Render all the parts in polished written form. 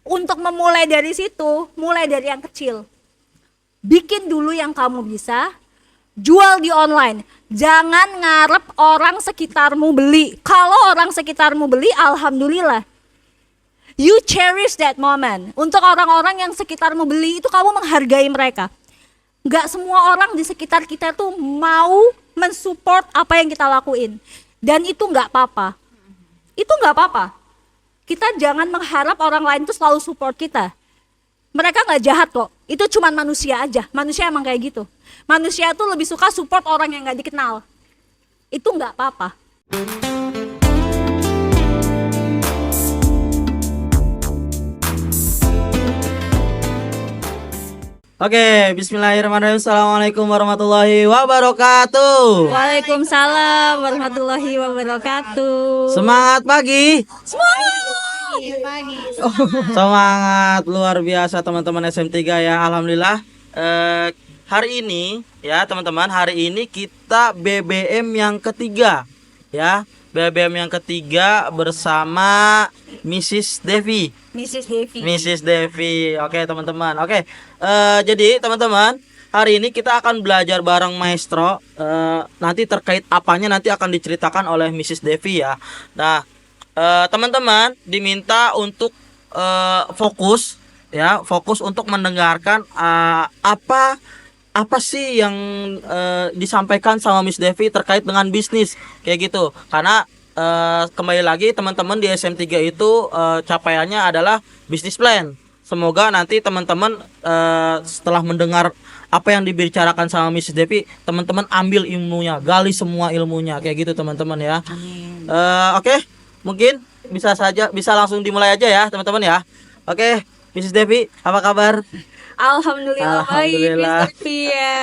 Untuk memulai dari situ, mulai dari yang kecil. Bikin dulu yang kamu bisa, jual di online. Jangan ngarep orang sekitarmu beli. Kalau orang sekitarmu beli, alhamdulillah. You cherish that moment. Untuk orang-orang yang sekitarmu beli itu, kamu menghargai mereka. Gak semua orang di sekitar kita tuh mau mensupport apa yang kita lakuin. Dan itu gak apa-apa. Itu gak apa-apa. Kita jangan mengharap orang lain tuh selalu support kita. Mereka gak jahat kok. Itu cuma manusia aja. Manusia emang kayak gitu. Manusia tuh lebih suka support orang yang gak dikenal. Itu gak apa-apa. Oke, bismillahirrahmanirrahim. Assalamualaikum warahmatullahi wabarakatuh. Waalaikumsalam warahmatullahi wabarakatuh. Semangat pagi. Pagi. Semangat luar biasa teman-teman SM3 ya. Alhamdulillah. Hari ini ya teman-teman, hari ini kita BBM yang ketiga ya. BBM yang ketiga bersama Mrs. Devi. Mrs. Devi. Oke teman-teman. Oke. Jadi teman-teman, hari ini kita akan belajar bareng Maestro. Nanti terkait apanya nanti akan diceritakan oleh Mrs. Devi ya. Nah, teman-teman diminta untuk fokus ya, fokus untuk mendengarkan apa sih yang disampaikan sama Miss Devi terkait dengan bisnis kayak gitu. Karena kembali lagi teman-teman di SM3 itu capaiannya adalah bisnis plan. Semoga nanti teman-teman setelah mendengar apa yang dibicarakan sama Miss Devi, teman-teman ambil ilmunya, gali semua ilmunya kayak gitu teman-teman ya. Oke, mungkin bisa langsung dimulai aja ya teman-teman ya. Oke, Mrs. Devi, apa kabar? Alhamdulillah baik, Alhamdulillah. Mr. Pia.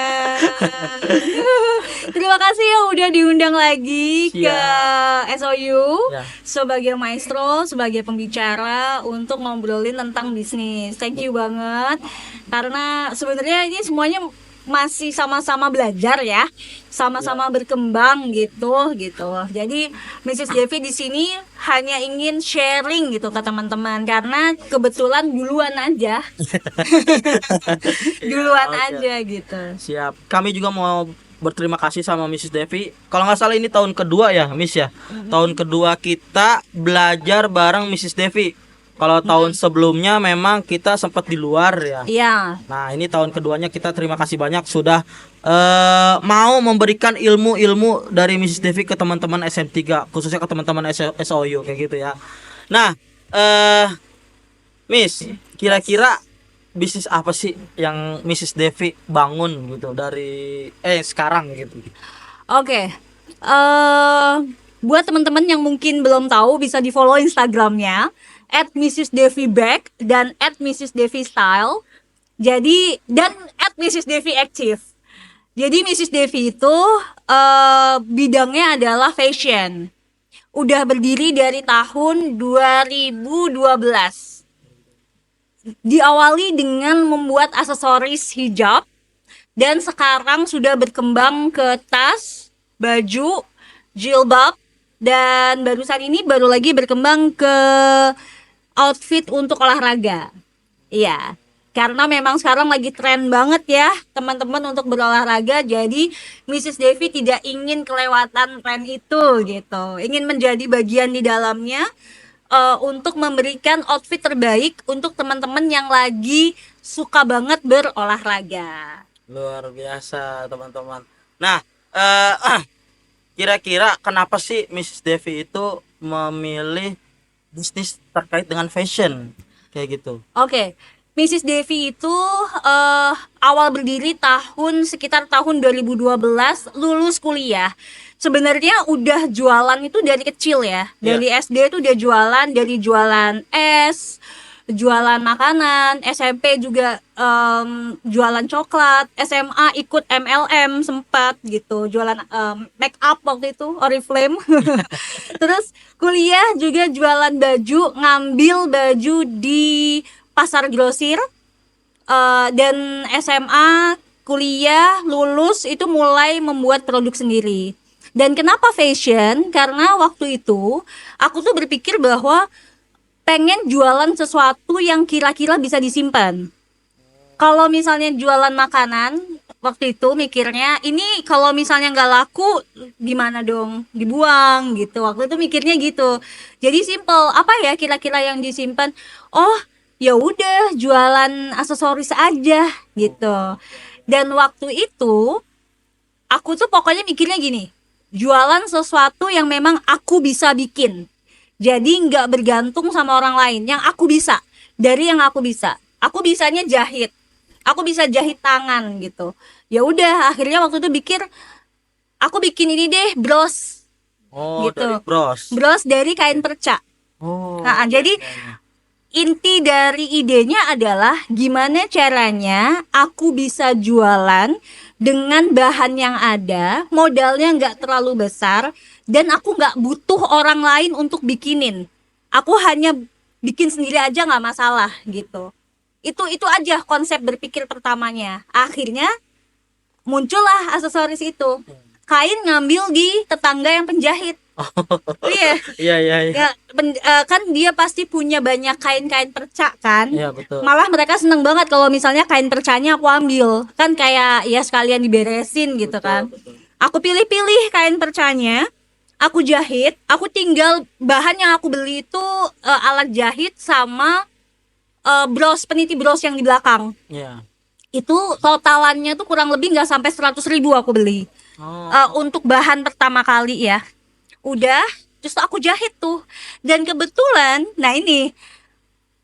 Terima kasih ya udah diundang lagi ke SOU Ya. sebagai maestro, sebagai pembicara untuk ngobrolin tentang bisnis. Thank you banget. Karena sebenarnya ini semuanya masih sama-sama belajar ya, sama-sama berkembang gitu. Jadi Mrs. Devi di sini hanya ingin sharing gitu ke teman-teman karena kebetulan duluan aja, Oke. aja gitu. Siap. Kami juga mau berterima kasih sama Mrs. Devi. Kalau nggak salah ini tahun kedua ya, Miss ya. Tahun kedua kita belajar bareng Mrs. Devi. Kalau tahun sebelumnya memang kita sempat di luar ya. Iya. Nah, ini tahun keduanya kita terima kasih banyak sudah mau memberikan ilmu-ilmu dari Mrs. Devi ke teman-teman SM3, khususnya ke teman-teman SOU kayak gitu ya. Nah, Miss, kira-kira bisnis apa sih yang Mrs. Devi bangun gitu dari sekarang gitu? Oke. Buat teman-teman yang mungkin belum tahu bisa di-follow Instagramnya @MrsDeviBack dan @MrsDeviStyle. Jadi dan @MrsDeviActive. Jadi Mrs. Devi itu bidangnya adalah fashion. Udah berdiri dari tahun 2012. Diawali dengan membuat aksesoris hijab dan sekarang sudah berkembang ke tas, baju, jilbab, dan barusan ini baru lagi berkembang ke outfit untuk olahraga. Iya, karena memang sekarang lagi tren banget ya teman-teman untuk berolahraga. Jadi Mrs. Devi tidak ingin kelewatan tren itu gitu. Ingin menjadi bagian di dalamnya untuk memberikan outfit terbaik untuk teman-teman yang lagi suka banget berolahraga. Luar biasa, teman-teman. Nah, kira-kira kenapa sih Mrs. Devi itu memilih bisnis terkait dengan fashion kayak gitu? Oke, Mrs. Devi itu awal berdiri sekitar tahun 2012, lulus kuliah. Sebenarnya udah jualan itu dari kecil ya. Dari SD itu udah jualan, dari jualan es, jualan makanan, SMP juga jualan coklat, SMA ikut MLM sempat gitu, jualan make up waktu itu, Oriflame. Terus kuliah juga jualan baju, ngambil baju di pasar grosir, dan SMA kuliah lulus itu mulai membuat produk sendiri. Dan kenapa fashion? Karena waktu itu aku tuh berpikir bahwa pengen jualan sesuatu yang kira-kira bisa disimpan. Kalau misalnya jualan makanan, waktu itu mikirnya ini kalau misalnya nggak laku gimana dong, dibuang gitu. Waktu itu mikirnya gitu. Jadi simple, apa ya kira-kira yang disimpan? Oh, ya udah jualan aksesoris aja gitu. Dan waktu itu aku tuh pokoknya mikirnya gini, jualan sesuatu yang memang aku bisa bikin. Jadi nggak bergantung sama orang lain, yang aku bisa, dari yang aku bisa. Aku bisanya jahit. Aku bisa jahit tangan gitu. Ya udah, akhirnya waktu itu aku bikin ini deh, bros. Oh, Gitu. dari bros. Bros dari kain perca. Oh. Nah, jadi inti dari idenya adalah gimana caranya aku bisa jualan dengan bahan yang ada, modalnya nggak terlalu besar, dan aku nggak butuh orang lain untuk bikinin. Aku hanya bikin sendiri aja nggak masalah gitu. Itu aja konsep berpikir pertamanya. Akhirnya muncullah aksesoris itu. Kain ngambil di tetangga yang penjahit. Iya. Iya, iya, iya. Ya, kan dia pasti punya banyak kain-kain perca kan. Iya, betul. Malah mereka seneng banget kalau misalnya kain percanya aku ambil. Kan kayak ya sekalian diberesin gitu kan. Betul. Aku pilih-pilih kain percanya, aku jahit, aku tinggal bahan yang aku beli itu alat jahit sama bros, peniti bros yang di belakang. Iya. Itu totalannya tuh kurang lebih nggak sampai 100.000 aku beli. Untuk bahan pertama kali ya. Udah, terus aku jahit tuh. Dan kebetulan, nah ini,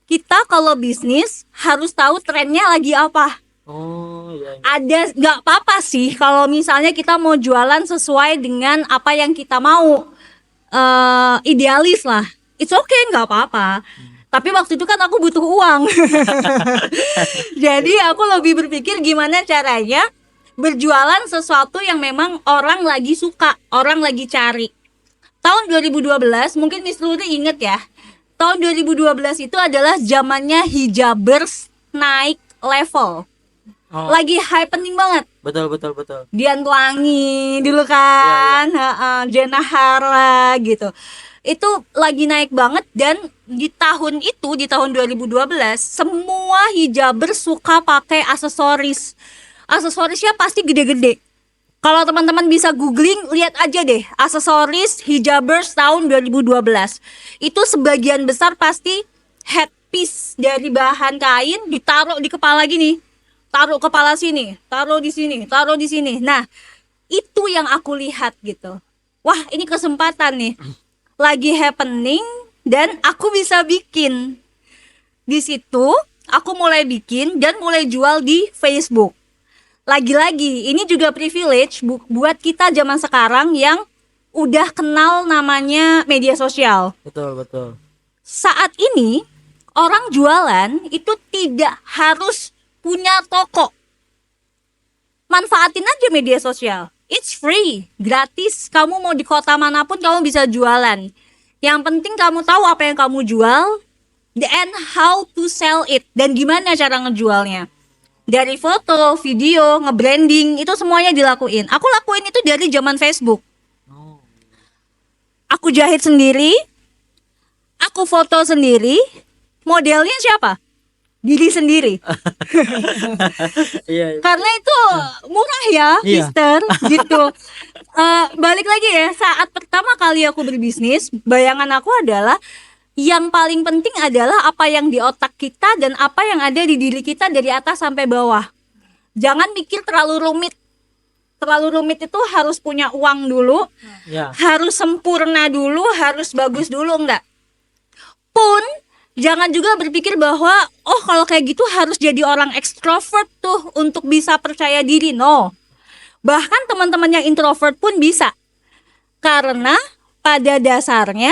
kita kalau bisnis harus tahu trennya lagi apa. Oh, iya, iya. Ada, nggak apa-apa sih kalau misalnya kita mau jualan sesuai dengan apa yang kita mau. Idealis lah, it's okay, nggak apa-apa. Tapi waktu itu kan aku butuh uang. Jadi aku lebih berpikir gimana caranya berjualan sesuatu yang memang orang lagi suka, orang lagi cari. Tahun 2012, mungkin Miss Luri inget ya, tahun 2012 itu adalah zamannya hijabers naik level. Oh, Lagi happening banget. betul, betul, betul. Dian Pelangi dulu kan, Jenna Hara gitu. Itu lagi naik banget, dan di tahun itu, di tahun 2012, semua hijabers suka pakai aksesoris. Aksesorisnya pasti gede-gede. Kalau teman-teman bisa googling, lihat aja deh aksesoris hijabers tahun 2012. Itu sebagian besar pasti headpiece dari bahan kain ditaruh di kepala gini. Taruh kepala sini, taruh di sini, taruh di sini. Nah, itu yang aku lihat gitu. Wah, ini kesempatan nih. Lagi happening dan aku bisa bikin. Di situ aku mulai bikin dan mulai jual di Facebook. Lagi-lagi ini juga privilege buat kita zaman sekarang yang udah kenal namanya media sosial. Betul, betul. Saat ini orang jualan itu tidak harus punya toko. Manfaatin aja media sosial. It's free, gratis. Kamu mau di kota manapun kamu bisa jualan. Yang penting kamu tahu apa yang kamu jual and how to sell it, dan gimana cara ngejualnya. Dari foto, video, nge-branding, itu semuanya dilakuin. Aku lakuin itu dari zaman Facebook. Oh. Aku jahit sendiri, aku foto sendiri, modelnya siapa? Diri sendiri. Iya, iya. Karena itu murah ya, Iya. Mister, gitu. Balik lagi ya, saat pertama kali aku berbisnis, bayangan aku adalah yang paling penting adalah apa yang di otak kita dan apa yang ada di diri kita dari atas sampai bawah. Jangan mikir terlalu rumit. Terlalu rumit itu harus punya uang dulu, Ya. harus sempurna dulu, harus bagus dulu, enggak. Pun jangan juga berpikir bahwa oh kalau kayak gitu harus jadi orang ekstrovert tuh untuk bisa percaya diri. No. Bahkan teman-teman yang introvert pun bisa. Karena pada dasarnya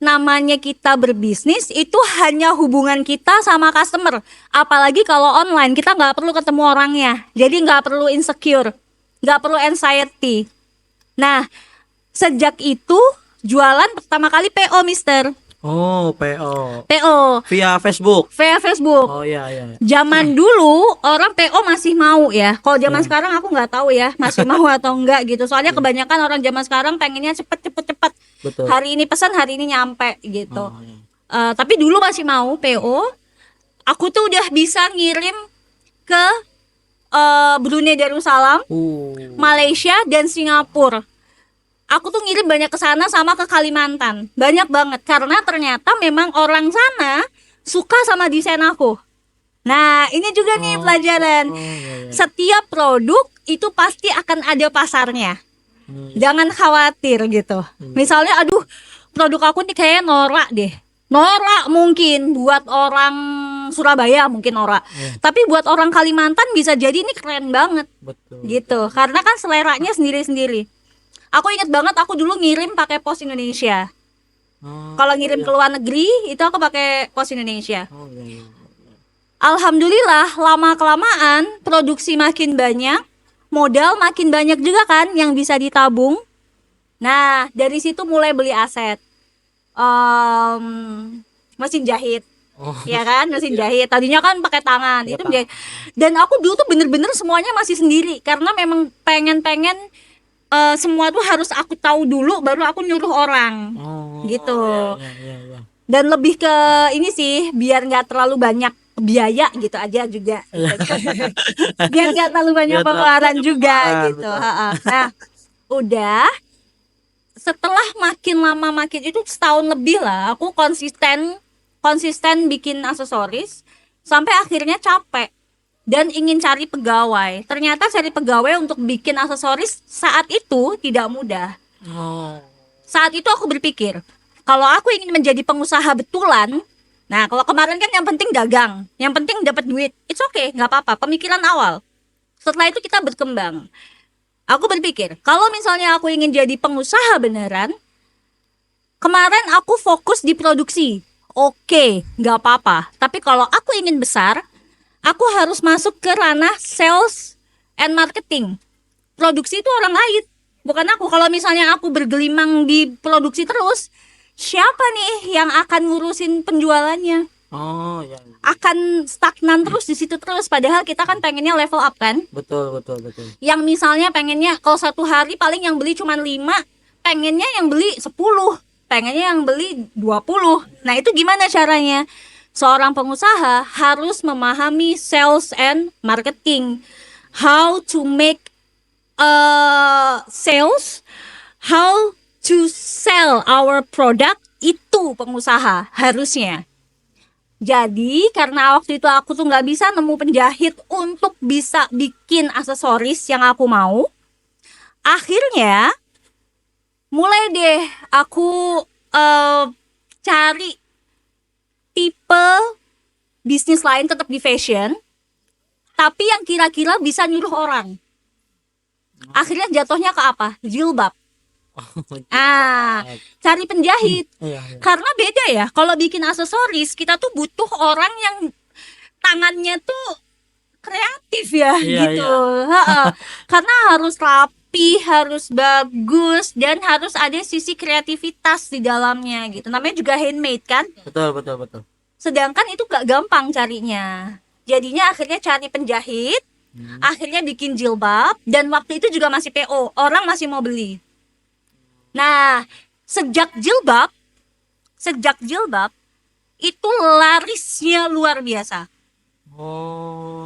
namanya kita berbisnis itu hanya hubungan kita sama customer. Apalagi kalau online, kita nggak perlu ketemu orangnya. Jadi nggak perlu insecure, nggak perlu anxiety. Nah, sejak itu jualan pertama kali PO, Mister. Oh, PO. PO Via Facebook. via Facebook. Oh, iya, iya. Zaman dulu orang PO masih mau ya. Kalau zaman sekarang aku nggak tahu ya masih mau atau enggak gitu. Soalnya kebanyakan orang zaman sekarang pengennya cepet. Betul. Hari ini pesan, hari ini nyampe gitu. Oh, iya. Tapi dulu masih mau PO. Aku tuh udah bisa ngirim ke Brunei Darussalam, Malaysia dan Singapura. Aku tuh ngirim banyak ke sana sama ke Kalimantan. Banyak banget karena ternyata memang orang sana suka sama desain aku. Nah, ini juga nih pelajaran. Setiap produk itu pasti akan ada pasarnya. Jangan khawatir gitu. Misalnya aduh, produk aku nih kayak norak deh. Norak mungkin buat orang Surabaya mungkin norak. Tapi buat orang Kalimantan bisa jadi ini keren banget. Betul. Gitu. Karena kan seleranya sendiri-sendiri. Aku inget banget aku dulu ngirim pakai Pos Indonesia. Kalau ngirim ke luar negeri itu aku pakai Pos Indonesia. Alhamdulillah lama-kelamaan produksi makin banyak, modal makin banyak juga kan yang bisa ditabung. Nah dari situ mulai beli aset, mesin jahit, ya kan, mesin jahit. Tadinya kan pakai tangan, itu menjahit. Dan aku dulu tuh bener-bener semuanya masih sendiri karena memang pengen semua tuh harus aku tahu dulu baru aku nyuruh orang, gitu. Dan lebih ke ini sih biar nggak terlalu banyak biaya gitu aja juga. Biar nggak terlalu banyak pengeluaran juga gitu. Nah, udah setelah makin lama makin itu setahun lebih lah aku konsisten bikin aksesoris sampai akhirnya capek dan ingin cari pegawai. Ternyata cari pegawai untuk bikin aksesoris saat itu tidak mudah. Saat itu aku berpikir, kalau aku ingin menjadi pengusaha betulan, nah kalau kemarin kan yang penting dagang, yang penting dapat duit, it's okay, nggak apa-apa, pemikiran awal. Setelah itu kita berkembang. Aku berpikir, kalau misalnya aku ingin jadi pengusaha beneran, kemarin aku fokus di produksi, oke, nggak apa-apa. Tapi kalau aku ingin besar, aku harus masuk ke ranah sales and marketing. Produksi itu orang lain, bukan aku. Kalau misalnya aku bergelimang di produksi terus, siapa nih yang akan ngurusin penjualannya? Akan stagnan terus di situ terus. Padahal kita kan pengennya level up kan? Betul. Yang misalnya pengennya kalau satu hari paling yang beli cuma 5, pengennya yang beli 10, pengennya yang beli 20. Nah itu gimana caranya? Seorang pengusaha harus memahami sales and marketing. How to make sales, how to sell our product, itu pengusaha harusnya. Jadi karena waktu itu aku tuh nggak bisa nemu penjahit untuk bisa bikin aksesoris yang aku mau, akhirnya mulai deh aku cari tipe bisnis lain tetap di fashion, tapi yang kira-kira bisa nyuruh orang. Akhirnya jatuhnya ke apa? Jilbab. Cari penjahit. Karena beda ya, kalau bikin aksesoris kita tuh butuh orang yang tangannya tuh kreatif ya, gitu. Karena harus rapi, harus bagus, dan harus ada sisi kreativitas di dalamnya gitu. Namanya juga handmade kan? Betul. Sedangkan itu gak gampang carinya. Jadinya akhirnya cari penjahit, akhirnya bikin jilbab, dan waktu itu juga masih PO, orang masih mau beli. Nah, sejak jilbab itu larisnya luar biasa.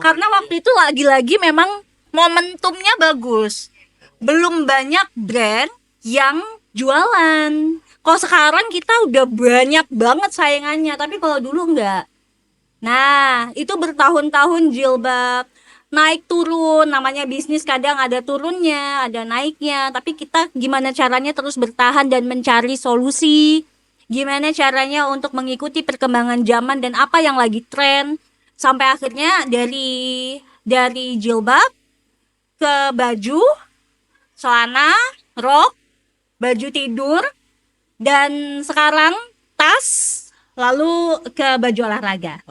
Karena waktu itu lagi-lagi memang momentumnya bagus. Belum banyak brand yang jualan. Kalau sekarang kita udah banyak banget saingannya, tapi kalau dulu enggak. Nah, itu bertahun-tahun jilbab naik turun, namanya bisnis kadang ada turunnya, ada naiknya, tapi kita gimana caranya terus bertahan dan mencari solusi, gimana caranya untuk mengikuti perkembangan zaman dan apa yang lagi tren, sampai akhirnya dari jilbab ke baju, celana, rok, baju tidur, dan sekarang tas, lalu ke baju olahraga.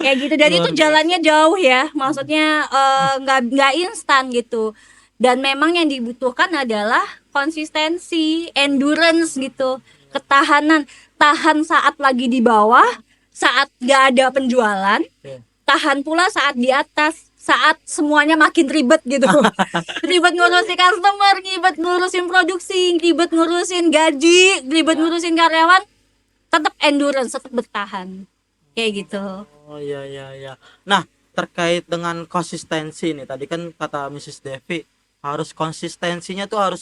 Kayak gitu. Dan itu jalannya jauh ya, maksudnya nggak instan gitu. Dan memang yang dibutuhkan adalah konsistensi, endurance gitu, ketahanan, tahan saat lagi di bawah, saat nggak ada penjualan, tahan pula saat di atas, saat semuanya makin ribet gitu. Ribet ngurusin customer, ribet ngurusin produksi, ribet ngurusin gaji, ribet ngurusin karyawan. tetap endurance, tetap bertahan kayak gitu. Oh iya iya iya. Nah, terkait dengan konsistensi nih, tadi kan kata Mrs. Devi harus konsistensinya tuh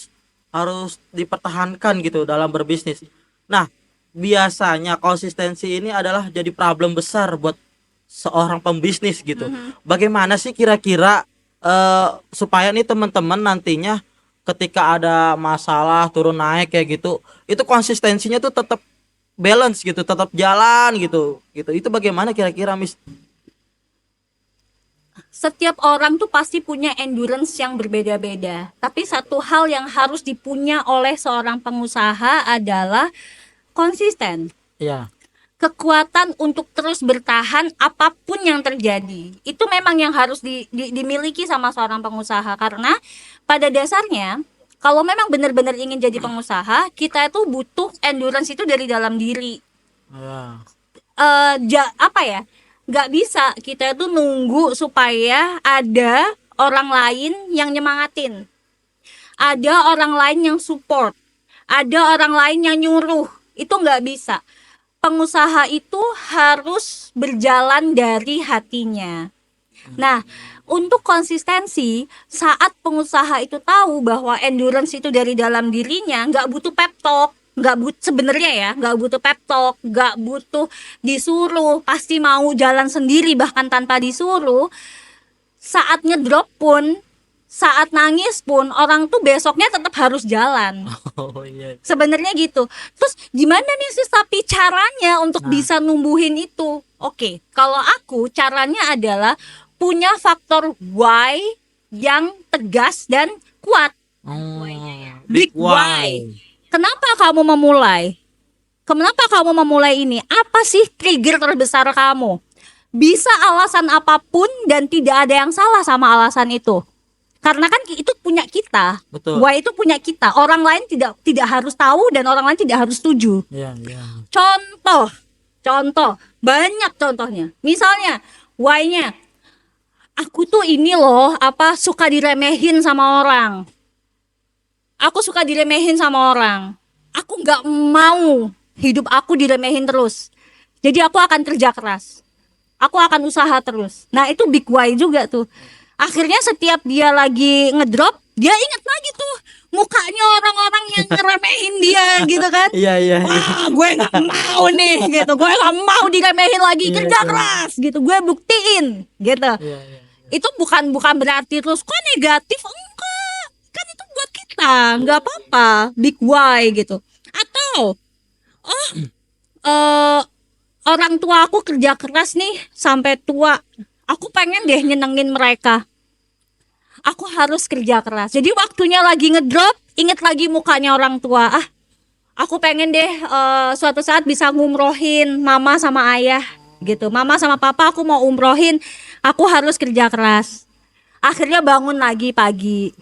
harus dipertahankan gitu dalam berbisnis. Nah, biasanya konsistensi ini adalah jadi problem besar buat seorang pembisnis gitu. Bagaimana sih kira-kira supaya nih teman-teman nantinya ketika ada masalah turun naik kayak gitu, itu konsistensinya tuh tetap balance gitu, tetap jalan gitu. Gitu. Itu bagaimana kira-kira Miss? Setiap orang tuh pasti punya endurance yang berbeda-beda. Tapi satu hal yang harus dipunya oleh seorang pengusaha adalah konsisten. Iya. Kekuatan untuk terus bertahan apapun yang terjadi. Itu memang yang harus dimiliki sama seorang pengusaha, karena pada dasarnya kalau memang benar-benar ingin jadi pengusaha, kita itu butuh endurance itu dari dalam diri. Iya. Apa ya, nggak bisa kita itu nunggu supaya ada orang lain yang nyemangatin, ada orang lain yang support, ada orang lain yang nyuruh. Itu nggak bisa. Pengusaha itu harus berjalan dari hatinya. Nah, untuk konsistensi, saat pengusaha itu tahu bahwa endurance itu dari dalam dirinya, nggak butuh pep talk, sebenarnya ya, nggak butuh pep talk, nggak butuh disuruh, pasti mau jalan sendiri bahkan tanpa disuruh. Saat ngedrop pun, saat nangis pun, orang tuh besoknya tetap harus jalan. Oh iya. Sebenarnya gitu. Terus gimana nih sis, tapi caranya untuk bisa numbuhin itu? Oke, kalau aku caranya adalah punya faktor why yang tegas dan kuat. Oh, Big why. Kenapa kamu memulai? Kenapa kamu memulai ini? Apa sih trigger terbesar kamu? Bisa alasan apapun dan tidak ada yang salah sama alasan itu. Karena kan itu punya kita. Betul. Why itu punya kita. Orang lain tidak harus tahu dan orang lain tidak harus setuju. Iya, iya. Contoh, banyak contohnya. Misalnya, why-nya, aku tuh ini loh, suka diremehin sama orang. Aku suka diremehin sama orang. Aku nggak mau hidup aku diremehin terus. Jadi aku akan kerja keras. Aku akan usaha terus. Nah, itu big why juga tuh. Akhirnya setiap dia lagi ngedrop, dia inget lagi tuh mukanya orang-orang yang ngeremehin dia gitu kan. Iya iya. Wah, gue nggak mau nih gitu. Gue nggak mau diremehin lagi, kerja keras gitu. Gue buktiin gitu. Iya iya. Itu bukan berarti terus kok negatif, enggak. Kan itu buat kita, nggak apa-apa. Big why gitu. Atau orang tua aku kerja keras nih sampai tua. Aku pengen deh nyenengin mereka. Aku harus kerja keras. Jadi waktunya lagi ngedrop, inget lagi mukanya orang tua. Aku pengen deh suatu saat bisa ngumrohin mama sama ayah gitu. Mama sama papa aku mau umrohin. Aku harus kerja keras. Akhirnya bangun lagi pagi.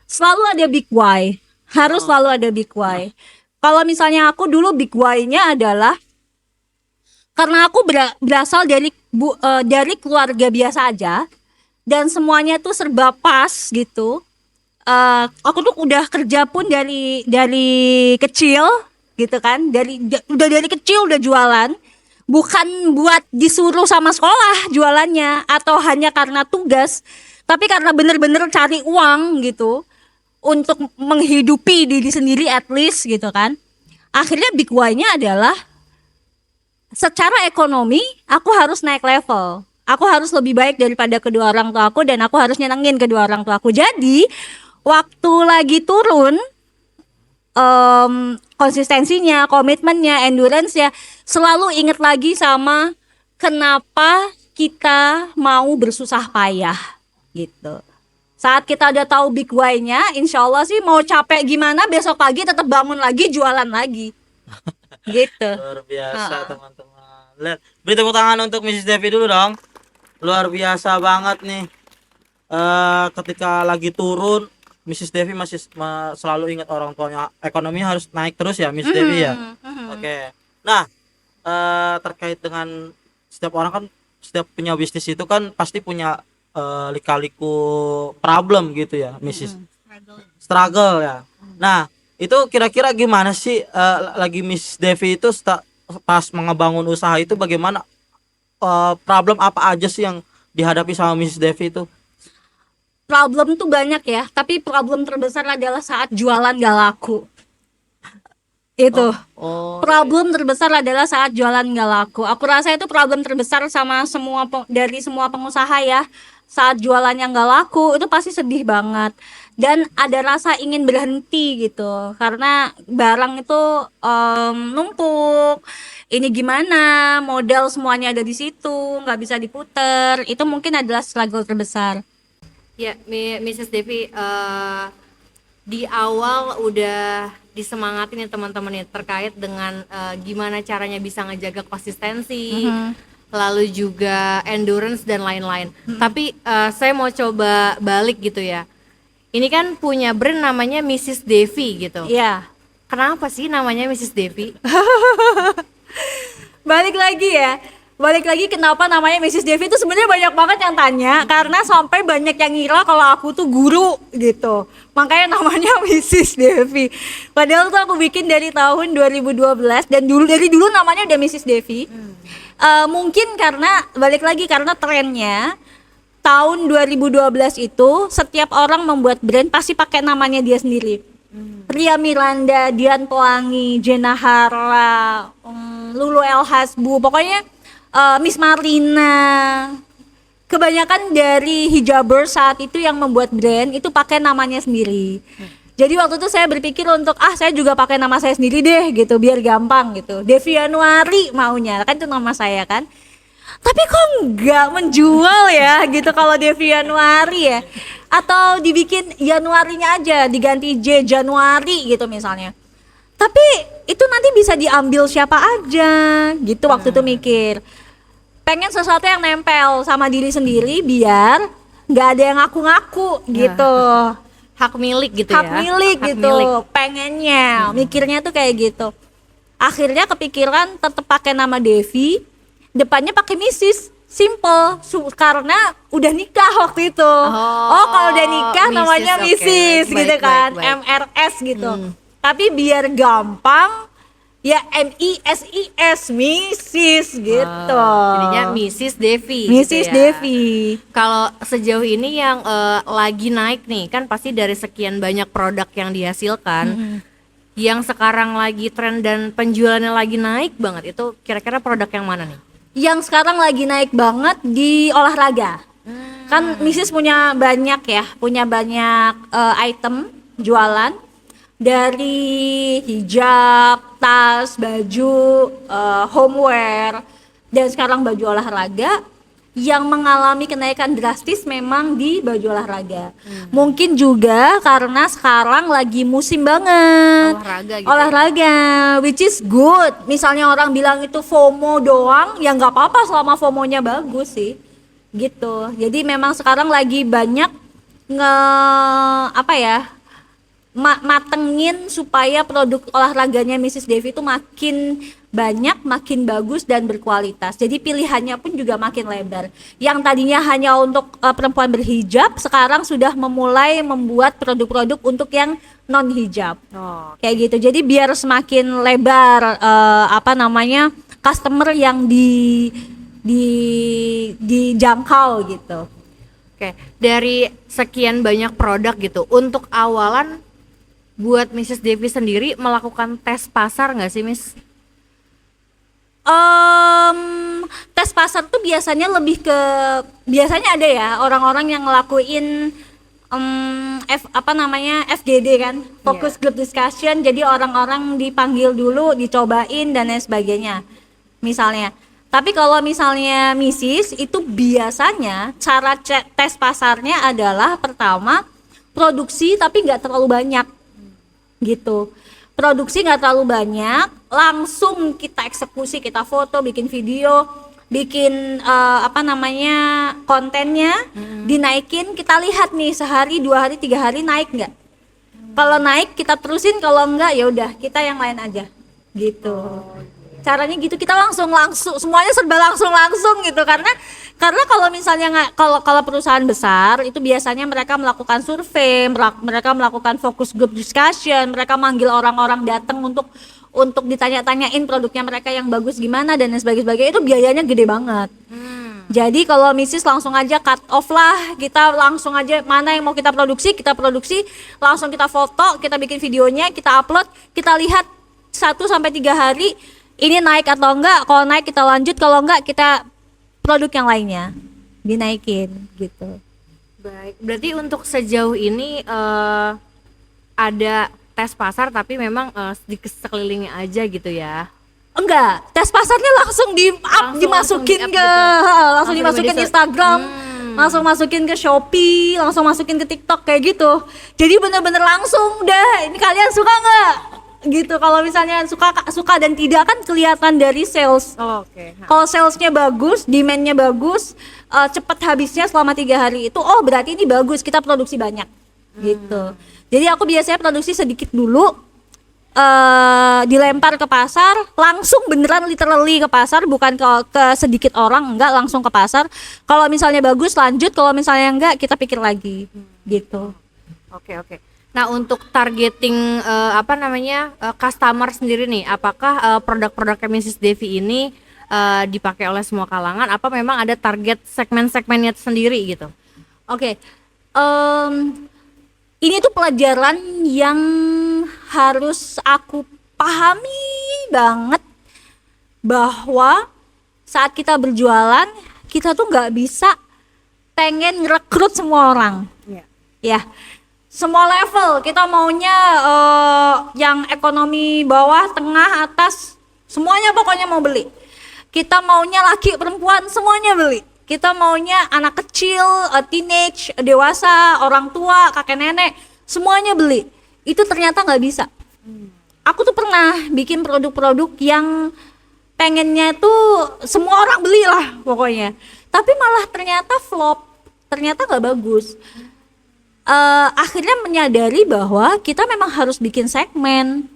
Selalu ada big why. Harus selalu ada big why. Kalau misalnya aku dulu big why-nya adalah karena aku berasal dari keluarga biasa aja dan semuanya tuh serba pas gitu. Aku tuh udah kerja pun dari kecil gitu kan, dari kecil udah jualan, bukan buat disuruh sama sekolah jualannya atau hanya karena tugas, tapi karena bener-bener cari uang gitu untuk menghidupi diri sendiri at least gitu kan. Akhirnya big why-nya adalah secara ekonomi aku harus naik level. Aku harus lebih baik daripada kedua orang tua aku dan aku harus nyenengin kedua orang tua aku. Jadi waktu lagi turun konsistensinya, komitmennya, endurance-nya, selalu inget lagi sama kenapa kita mau bersusah payah gitu. Saat kita udah tahu big why-nya, insya Allah sih mau capek gimana besok pagi tetap bangun lagi, jualan lagi. Gitu. Luar biasa teman-teman. Lihat, beri tepuk tangan untuk Mrs. Devi dulu dong. Luar biasa banget nih. Ketika lagi turun, Mrs. Devi masih selalu ingat orang tuanya. Ekonomi harus naik terus ya, Mrs. Devi ya. Oke. Nah, terkait dengan setiap orang kan, setiap punya bisnis itu kan pasti punya lika-liku problem gitu ya, Mrs. Struggle ya. Nah, itu kira-kira gimana sih lagi Miss Devi itu pas mengebangun usaha itu bagaimana, problem apa aja sih yang dihadapi sama Mrs. Devi itu? Problem tuh banyak ya, tapi problem terbesar adalah saat jualan gak laku. Itu. Oh, Problem terbesar adalah saat jualan gak laku. Aku rasa itu problem terbesar sama dari semua pengusaha ya. Saat jualannya gak laku itu pasti sedih banget. Dan ada rasa ingin berhenti gitu. Karena barang itu numpuk. Ini gimana? Modal semuanya ada di situ, nggak bisa diputer. Itu mungkin adalah struggle terbesar. Ya, Mrs. Devi, di awal udah disemangatin ya teman-teman ya terkait dengan gimana caranya bisa ngejaga konsistensi, lalu juga endurance dan lain-lain. Tapi saya mau coba balik gitu ya. Ini kan punya brand namanya Mrs. Devi gitu. Iya. Kenapa sih namanya Mrs. Devi? Balik lagi kenapa namanya Mrs. Devi itu sebenarnya banyak banget yang tanya karena sampai banyak yang ngira kalau aku tuh guru gitu. Makanya namanya Mrs. Devi. Padahal tuh aku bikin dari tahun 2012 dan dari dulu namanya udah Mrs. Devi. Mungkin karena balik lagi karena trennya tahun 2012 itu setiap orang membuat brand pasti pakai namanya dia sendiri. Ria Miranda, Dian Pelangi, Jenna Hara, Lulu El Hasbu, pokoknya Miss Marina. Kebanyakan dari hijabers saat itu yang membuat brand itu pakai namanya sendiri. Jadi waktu itu saya berpikir untuk saya juga pakai nama saya sendiri deh gitu biar gampang gitu. Devi Yanuari maunya kan itu nama saya kan. Tapi kok nggak menjual ya gitu kalau Devi Yanuari ya. Atau dibikin Januarinya aja diganti J Januari gitu misalnya. Tapi itu nanti bisa diambil siapa aja gitu waktu itu mikir. Pengen sesuatu yang nempel sama diri sendiri biar nggak ada yang ngaku-ngaku gitu. Hak milik gitu Hak ya. milik Hak gitu. milik. Pengennya, mikirnya tuh kayak gitu. Akhirnya kepikiran tetap pakai nama Devi, depannya pakai Mrs. Simple, karena udah nikah waktu itu. Kalau udah nikah Mrs., namanya oke. Mrs. gitu Baik, kan, baik. MRS gitu. Tapi biar gampang ya MISIS Mrs. gitu. Jadinya Mrs. Devi. Mrs. gitu ya. Devi. Kalau sejauh ini yang lagi naik nih kan pasti dari sekian banyak produk yang dihasilkan, yang sekarang lagi tren dan penjualannya lagi naik banget itu kira-kira produk yang mana nih? Yang sekarang lagi naik banget di olahraga. Kan Mrs. punya banyak item jualan dari hijab, tas, baju, homeware, dan sekarang baju olahraga. Yang mengalami kenaikan drastis memang di baju olahraga. Mungkin juga karena sekarang lagi musim banget Olahraga gitu. olahraga, which is good. Misalnya orang bilang itu FOMO doang, ya nggak apa-apa selama FOMO-nya bagus sih, gitu. Jadi memang sekarang lagi banyak matengin supaya produk olahraganya Mrs. Devi itu makin banyak, makin bagus dan berkualitas. Jadi pilihannya pun juga makin lebar. Yang tadinya hanya untuk perempuan berhijab, sekarang sudah memulai membuat produk-produk untuk yang non hijab. Kayak gitu. Jadi biar semakin lebar customer yang dijangkau gitu. Oke, dari sekian banyak produk gitu, untuk awalan buat Mrs. Devi sendiri melakukan tes pasar nggak sih, Miss? Tes pasar tuh biasanya biasanya ada ya orang-orang yang ngelakuin FGD kan, focus group discussion. Jadi orang-orang dipanggil dulu, dicobain dan lain sebagainya. Misalnya. Tapi kalau misalnya Mrs. itu biasanya cara tes pasarnya adalah pertama produksi tapi nggak terlalu banyak gitu. Produksi nggak terlalu banyak, langsung kita eksekusi, kita foto, bikin video, bikin kontennya, dinaikin, kita lihat nih sehari, 2 hari, 3 hari naik nggak. Kalau naik kita terusin, kalau enggak ya udah kita yang lain aja gitu. Caranya gitu, kita langsung semuanya serba langsung gitu, karena kalau misalnya kalau perusahaan besar itu biasanya mereka melakukan survei, mereka melakukan focus group discussion, mereka manggil orang-orang datang untuk untuk ditanya-tanyain produknya mereka yang bagus gimana dan lain sebagainya, itu biayanya gede banget. Jadi kalau Mrs. langsung aja cut off lah, kita langsung aja mana yang mau kita produksi, langsung kita foto, kita bikin videonya, kita upload, kita lihat 1-3 hari ini naik atau enggak. Kalau naik kita lanjut, kalau enggak kita produk yang lainnya dinaikin gitu. Baik, berarti untuk sejauh ini ada tes pasar tapi memang di sekelilingnya aja gitu ya. Enggak, tes pasarnya langsung dimasukin di-up ke gitu. langsung dimasukin di Instagram, langsung masukin ke Shopee, langsung masukin ke TikTok kayak gitu. Jadi bener-bener langsung deh. Ini kalian suka nggak? Gitu. Kalau misalnya suka dan tidak kan kelihatan dari sales. Oke. Kalau salesnya bagus, demandnya bagus, cepat habisnya selama 3 hari itu, oh berarti ini bagus, kita produksi banyak gitu. Jadi aku biasanya produksi sedikit dulu, dilempar ke pasar, langsung beneran literally ke pasar, bukan ke sedikit orang, enggak, langsung ke pasar. Kalau misalnya bagus lanjut, kalau misalnya enggak kita pikir lagi gitu. Oke. Nah, untuk targeting customer sendiri nih, apakah produk-produknya Mrs. Devi ini dipakai oleh semua kalangan, apa memang ada target segmen-segmennya sendiri gitu? Oke. Ini tuh pelajaran yang harus aku pahami banget, bahwa saat kita berjualan kita tuh nggak bisa pengen ngerekrut semua orang. Ya, semua level kita maunya, yang ekonomi bawah, tengah, atas, semuanya pokoknya mau beli. Kita maunya laki perempuan semuanya beli. Kita maunya anak kecil, teenage, dewasa, orang tua, kakek nenek, semuanya beli. Itu ternyata nggak bisa. Aku tuh pernah bikin produk-produk yang pengennya tuh semua orang beli lah pokoknya. Tapi malah ternyata flop, ternyata nggak bagus. Akhirnya menyadari bahwa kita memang harus bikin segmen.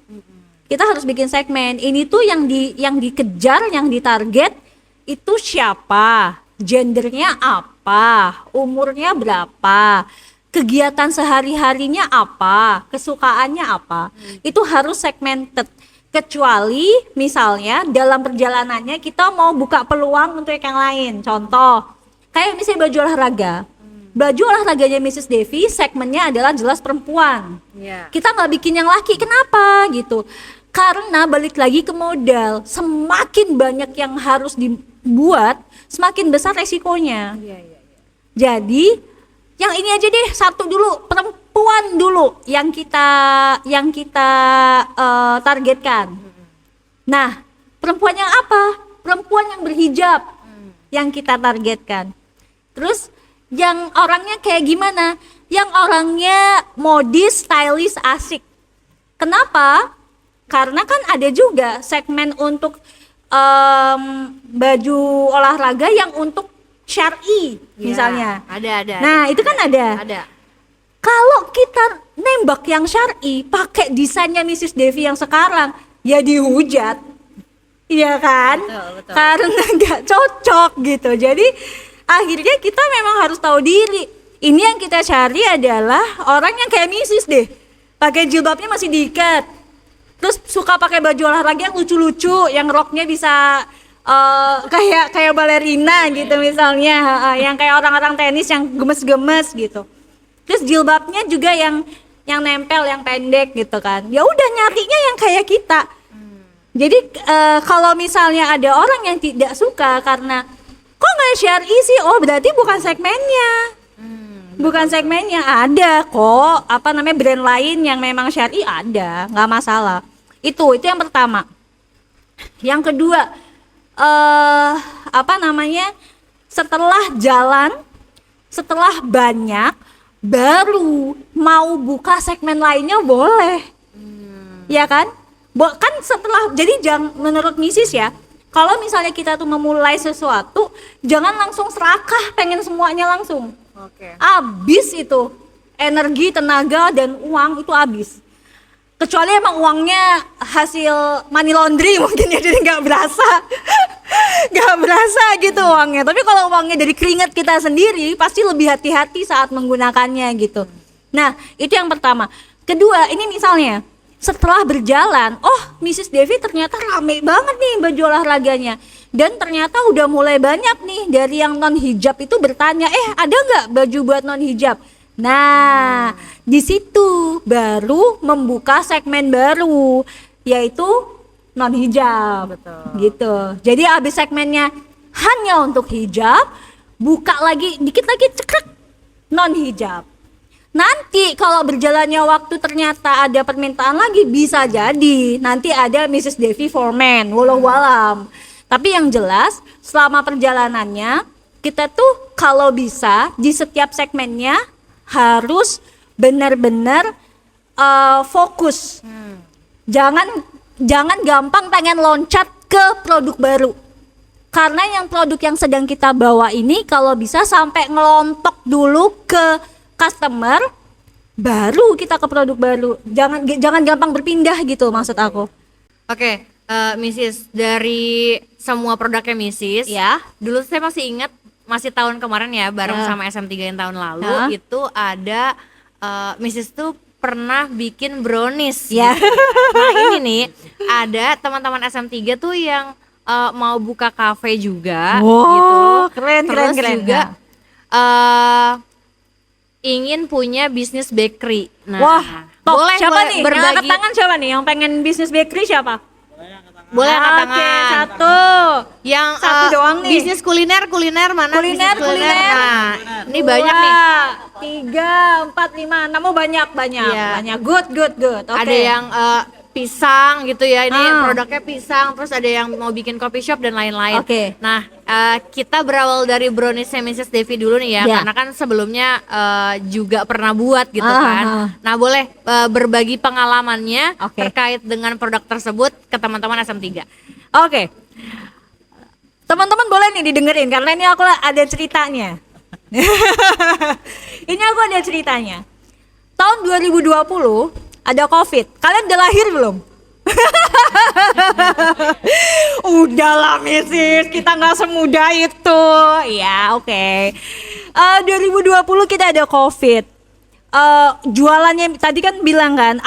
Kita harus bikin segmen. Ini tuh yang dikejar, yang ditarget itu siapa? Gendernya apa, umurnya berapa, kegiatan sehari-harinya apa, kesukaannya apa, itu harus segmented. Kecuali misalnya dalam perjalanannya kita mau buka peluang untuk yang lain. Contoh, kayak misalnya baju olahraga. Baju olahraganya Mrs. Devi segmennya adalah jelas perempuan. Kita nggak bikin yang laki, kenapa gitu? Karena balik lagi ke modal, semakin banyak yang harus dibuat, semakin besar resikonya. Jadi yang ini aja deh, satu dulu, perempuan dulu yang kita targetkan. Nah, perempuan yang apa? Perempuan yang berhijab yang kita targetkan. Terus yang orangnya kayak gimana? Yang orangnya modis, stylish, asik. Kenapa? Karena kan ada juga segmen untuk baju olahraga yang untuk syar'i misalnya. Ada. Nah, itu kan ada. Kalau kita nembak yang syar'i pakai desainnya Mrs. Devi yang sekarang, ya dihujat. Iya kan? Betul. Karena nggak cocok gitu. Jadi akhirnya kita memang harus tahu diri. Ini yang kita cari adalah orang yang kayak Mrs. deh. Pakai jilbabnya masih diikat. Terus suka pakai baju olahraga yang lucu-lucu, yang roknya bisa kayak balerina gitu misalnya, yang kayak orang-orang tenis yang gemes-gemes gitu. Terus jilbabnya juga yang nempel, yang pendek gitu kan. Ya udah, nyarinya yang kayak kita. Jadi kalau misalnya ada orang yang tidak suka karena kok nggak syar'i sih, oh berarti bukan segmennya. Bukan segmennya. Ada kok brand lain yang memang syar'i, ada, nggak masalah. Itu yang pertama. Yang kedua, setelah banyak, baru mau buka segmen lainnya boleh. Ya kan? Kan jadi menurut Mrs. ya, kalau misalnya kita tuh memulai sesuatu, jangan langsung serakah pengen semuanya langsung. Habis itu energi, tenaga, dan uang itu habis. Kecuali emang uangnya hasil money laundry mungkin ya, jadi nggak berasa gitu uangnya. Tapi kalau uangnya dari keringat kita sendiri, pasti lebih hati-hati saat menggunakannya gitu. Nah, itu yang pertama. Kedua, ini misalnya setelah berjalan, oh Mrs. Devi ternyata rame banget nih baju olahraganya. Dan ternyata udah mulai banyak nih dari yang non hijab itu bertanya, ada nggak baju buat non hijab? Nah, di situ baru membuka segmen baru, yaitu non hijab. Betul. Gitu. Jadi habis segmennya hanya untuk hijab, buka lagi dikit lagi cekrek non hijab. Nanti kalau berjalannya waktu ternyata ada permintaan lagi, bisa jadi nanti ada Mrs. Devi for Men, walau-walam. Tapi yang jelas selama perjalanannya kita tuh kalau bisa di setiap segmennya harus benar-benar fokus. Jangan gampang pengen loncat ke produk baru. Karena yang produk yang sedang kita bawa ini kalau bisa sampai ngelontok dulu ke customer, baru kita ke produk baru. Jangan gampang berpindah gitu maksud aku. Oke, Mrs. dari semua produknya Mrs. Ya. Dulu saya masih ingat, masih tahun kemarin ya bareng sama SM3 yang tahun lalu itu ada Mrs. tuh pernah bikin brownies. Ya. Gitu. Nah ini nih ada teman-teman SM3 tuh yang mau buka cafe juga. Wow, gitu. keren, Terus keren. juga ingin punya bisnis bakery. Nah, Wah, top. boleh Siapa boleh nih? Yang berbagi. angkat tangan siapa nih? Yang pengen bisnis bakery siapa? Boleh angkat Oke, tangan. satu. Yang Satu doang nih. bisnis kuliner mana Kuliner, bisnis kuliner. Nah, ini Dua, banyak nih. 3, 4, 5, 6. Oh, banyak. Iya. Banyak. Good. Oke. Ada yang pisang gitu ya. Ini Ah. produknya pisang, terus ada yang mau bikin coffee shop dan lain-lain. Oke. Nah, kita berawal dari browniesnya Mrs. Devi dulu nih ya, Ya. karena kan sebelumnya juga pernah buat gitu Ah, kan. ah. Nah, boleh berbagi pengalamannya Oke. terkait dengan produk tersebut ke teman-teman SM3. Oke. Teman-teman boleh nih didengerin karena ini aku ada ceritanya. Ini aku ada ceritanya. Tahun 2020 ada COVID. Kalian udah lahir belum? Udah lah Mrs, kita nggak semudah itu. Ya oke. 2020 kita ada COVID. Jualannya tadi kan bilang kan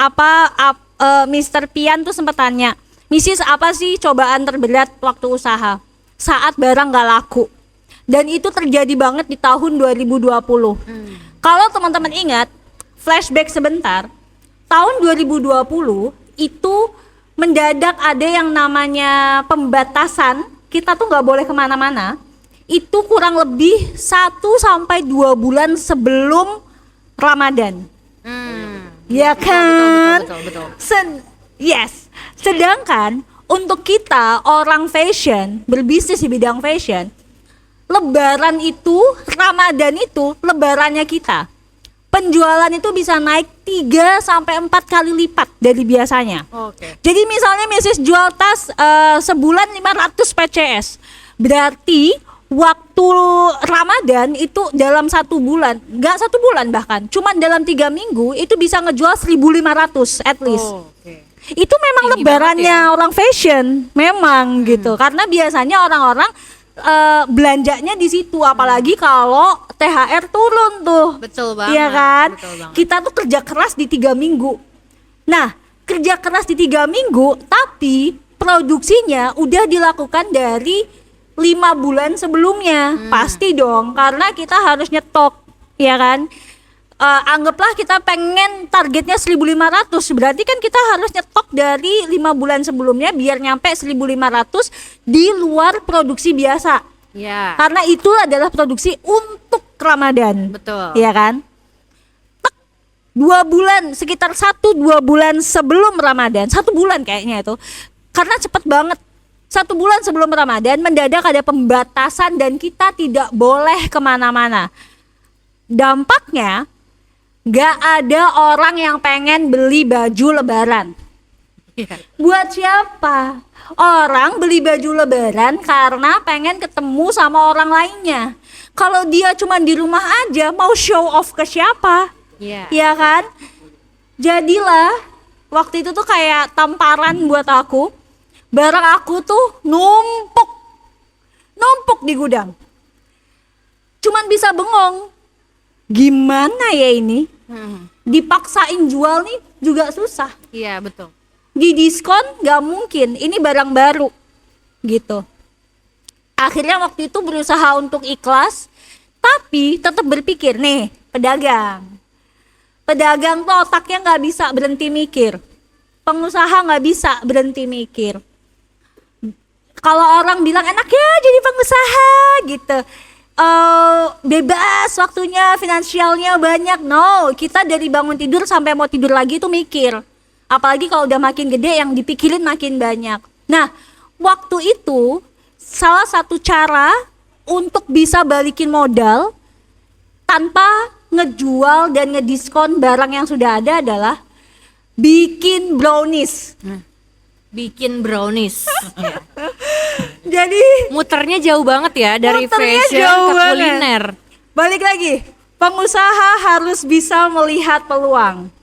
Mr. Pian tuh sempat tanya, Mrs apa sih cobaan terberat waktu usaha saat barang nggak laku? Dan itu terjadi banget di tahun 2020. Kalau teman-teman ingat, flashback sebentar, tahun 2020 itu mendadak ada yang namanya pembatasan, kita tuh nggak boleh kemana-mana. Itu kurang lebih 1-2 bulan sebelum Ramadan. Ya kan? Betul. Yes. Sedangkan untuk kita orang fashion, berbisnis di bidang fashion, Lebaran itu, Ramadan itu lebarannya kita. Penjualan itu bisa naik 3-4 kali lipat dari biasanya. Oke. Jadi misalnya Mrs. jual tas sebulan 500 PCS. Berarti waktu Ramadan itu dalam 1 bulan, nggak 1 bulan bahkan, cuman dalam 3 minggu itu bisa ngejual 1.500 at least. Oke. Itu memang Tinggi lebarannya banget orang fashion, memang gitu. Karena biasanya orang-orang belanjanya di situ, apalagi kalau THR turun tuh. Betul banget. Iya kan? Betul banget. Kita tuh kerja keras di 3 minggu. Nah, kerja keras di 3 minggu, tapi produksinya udah dilakukan dari 5 bulan sebelumnya. Pasti dong, karena kita harus nyetok, ya kan? Anggaplah kita pengen targetnya 1.500, berarti kan kita harus nyetok dari 5 bulan sebelumnya biar nyampe 1.500 di luar produksi biasa. Ya. Karena itu adalah produksi untuk Ramadan. Betul. Iya kan? 2 bulan, sekitar 1-2 bulan sebelum Ramadan, 1 bulan kayaknya itu, karena cepet banget. 1 bulan sebelum Ramadan mendadak ada pembatasan dan kita tidak boleh kemana-mana. Dampaknya gak ada orang yang pengen beli baju lebaran. Iya. Buat siapa? Orang beli baju lebaran karena pengen ketemu sama orang lainnya. Kalau dia cuma di rumah aja, mau show off ke siapa? Iya. Ya kan? Jadilah waktu itu tuh kayak tamparan buat aku. Barang aku tuh numpuk di gudang. Cuman bisa bengong. Gimana ya ini? dipaksain jual nih juga susah. Iya, betul. Di diskon nggak mungkin, ini barang baru gitu. Akhirnya waktu itu berusaha untuk ikhlas, tapi tetap berpikir nih, pedagang tuh otaknya nggak bisa berhenti mikir, pengusaha nggak bisa berhenti mikir. Kalau orang bilang enak ya jadi pengusaha gitu, bebas waktunya, finansialnya banyak, no, kita dari bangun tidur sampai mau tidur lagi tuh mikir. Apalagi kalau udah makin gede yang dipikirin makin banyak. Nah, waktu itu salah satu cara untuk bisa balikin modal tanpa ngejual dan ngediskon barang yang sudah ada adalah bikin brownies. Bikin brownies. Jadi Muternya jauh banget ya dari muternya fashion jauh ke banget. kuliner. Balik lagi, pengusaha harus bisa melihat peluang.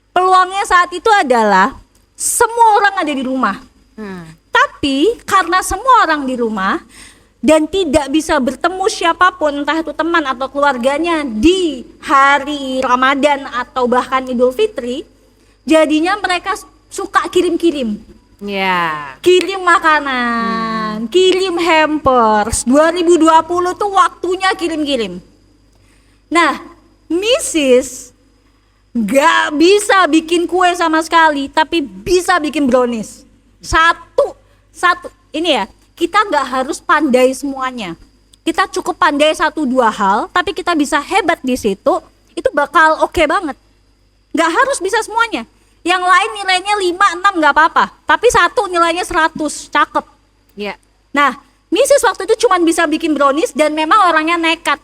Peluangnya saat itu adalah semua orang ada di rumah. Tapi karena semua orang di rumah dan tidak bisa bertemu siapapun, entah itu teman atau keluarganya di hari Ramadan atau bahkan Idul Fitri, jadinya mereka suka kirim-kirim. Ya. Kirim makanan, kirim hampers. 2020 tuh waktunya kirim-kirim. Nah, Mrs. gak bisa bikin kue sama sekali, tapi bisa bikin brownies. Satu, ini ya, kita gak harus pandai semuanya. Kita cukup pandai 1-2 hal, tapi kita bisa hebat di situ, itu bakal oke banget. Gak harus bisa semuanya. Yang lain nilainya 5, 6 gak apa-apa, tapi satu nilainya 100, cakep. Ya. Nah, Mrs. waktu itu cuma bisa bikin brownies dan memang orangnya nekat.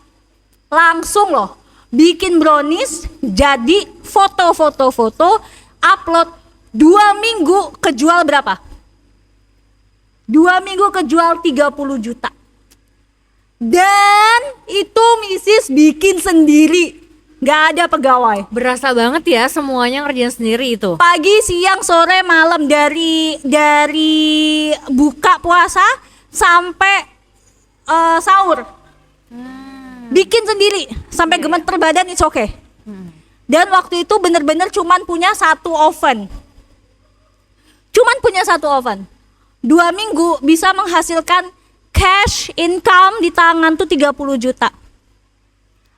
Langsung loh, bikin brownies, jadi foto, upload 2 minggu kejual berapa? 2 minggu kejual 30 juta. Dan itu Mrs. bikin sendiri, gak ada pegawai. Berasa banget ya semuanya ngerjain sendiri itu. Pagi, siang, sore, malam, dari buka puasa sampai sahur. Bikin sendiri sampai gemeter badan, it's okay. Dan waktu itu bener-bener cuman punya 1 oven. 2 minggu bisa menghasilkan cash income di tangan tuh 30 juta.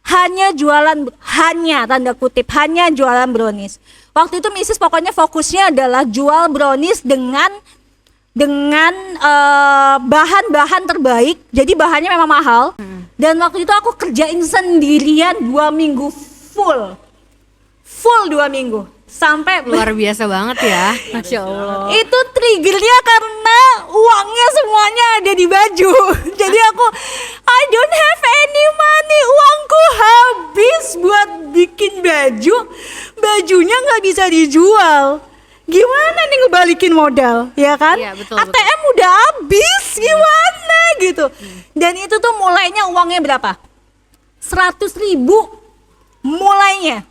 Hanya tanda kutip, hanya jualan brownies. Waktu itu Mrs. pokoknya fokusnya adalah jual brownies dengan bahan-bahan terbaik. Jadi bahannya memang mahal. Dan waktu itu aku kerjain sendirian 2 minggu full 2 minggu. Sampai Luar biasa banget ya. Masya Allah. itu triggernya karena uangnya semuanya ada di baju. Jadi aku I don't have any money, uangku habis buat bikin bajunya nggak bisa dijual. Gimana nih ngebalikin modal, ya kan? Iya, betul, ATM udah habis, gimana gitu. Dan itu tuh mulainya uangnya berapa? 100.000 mulainya.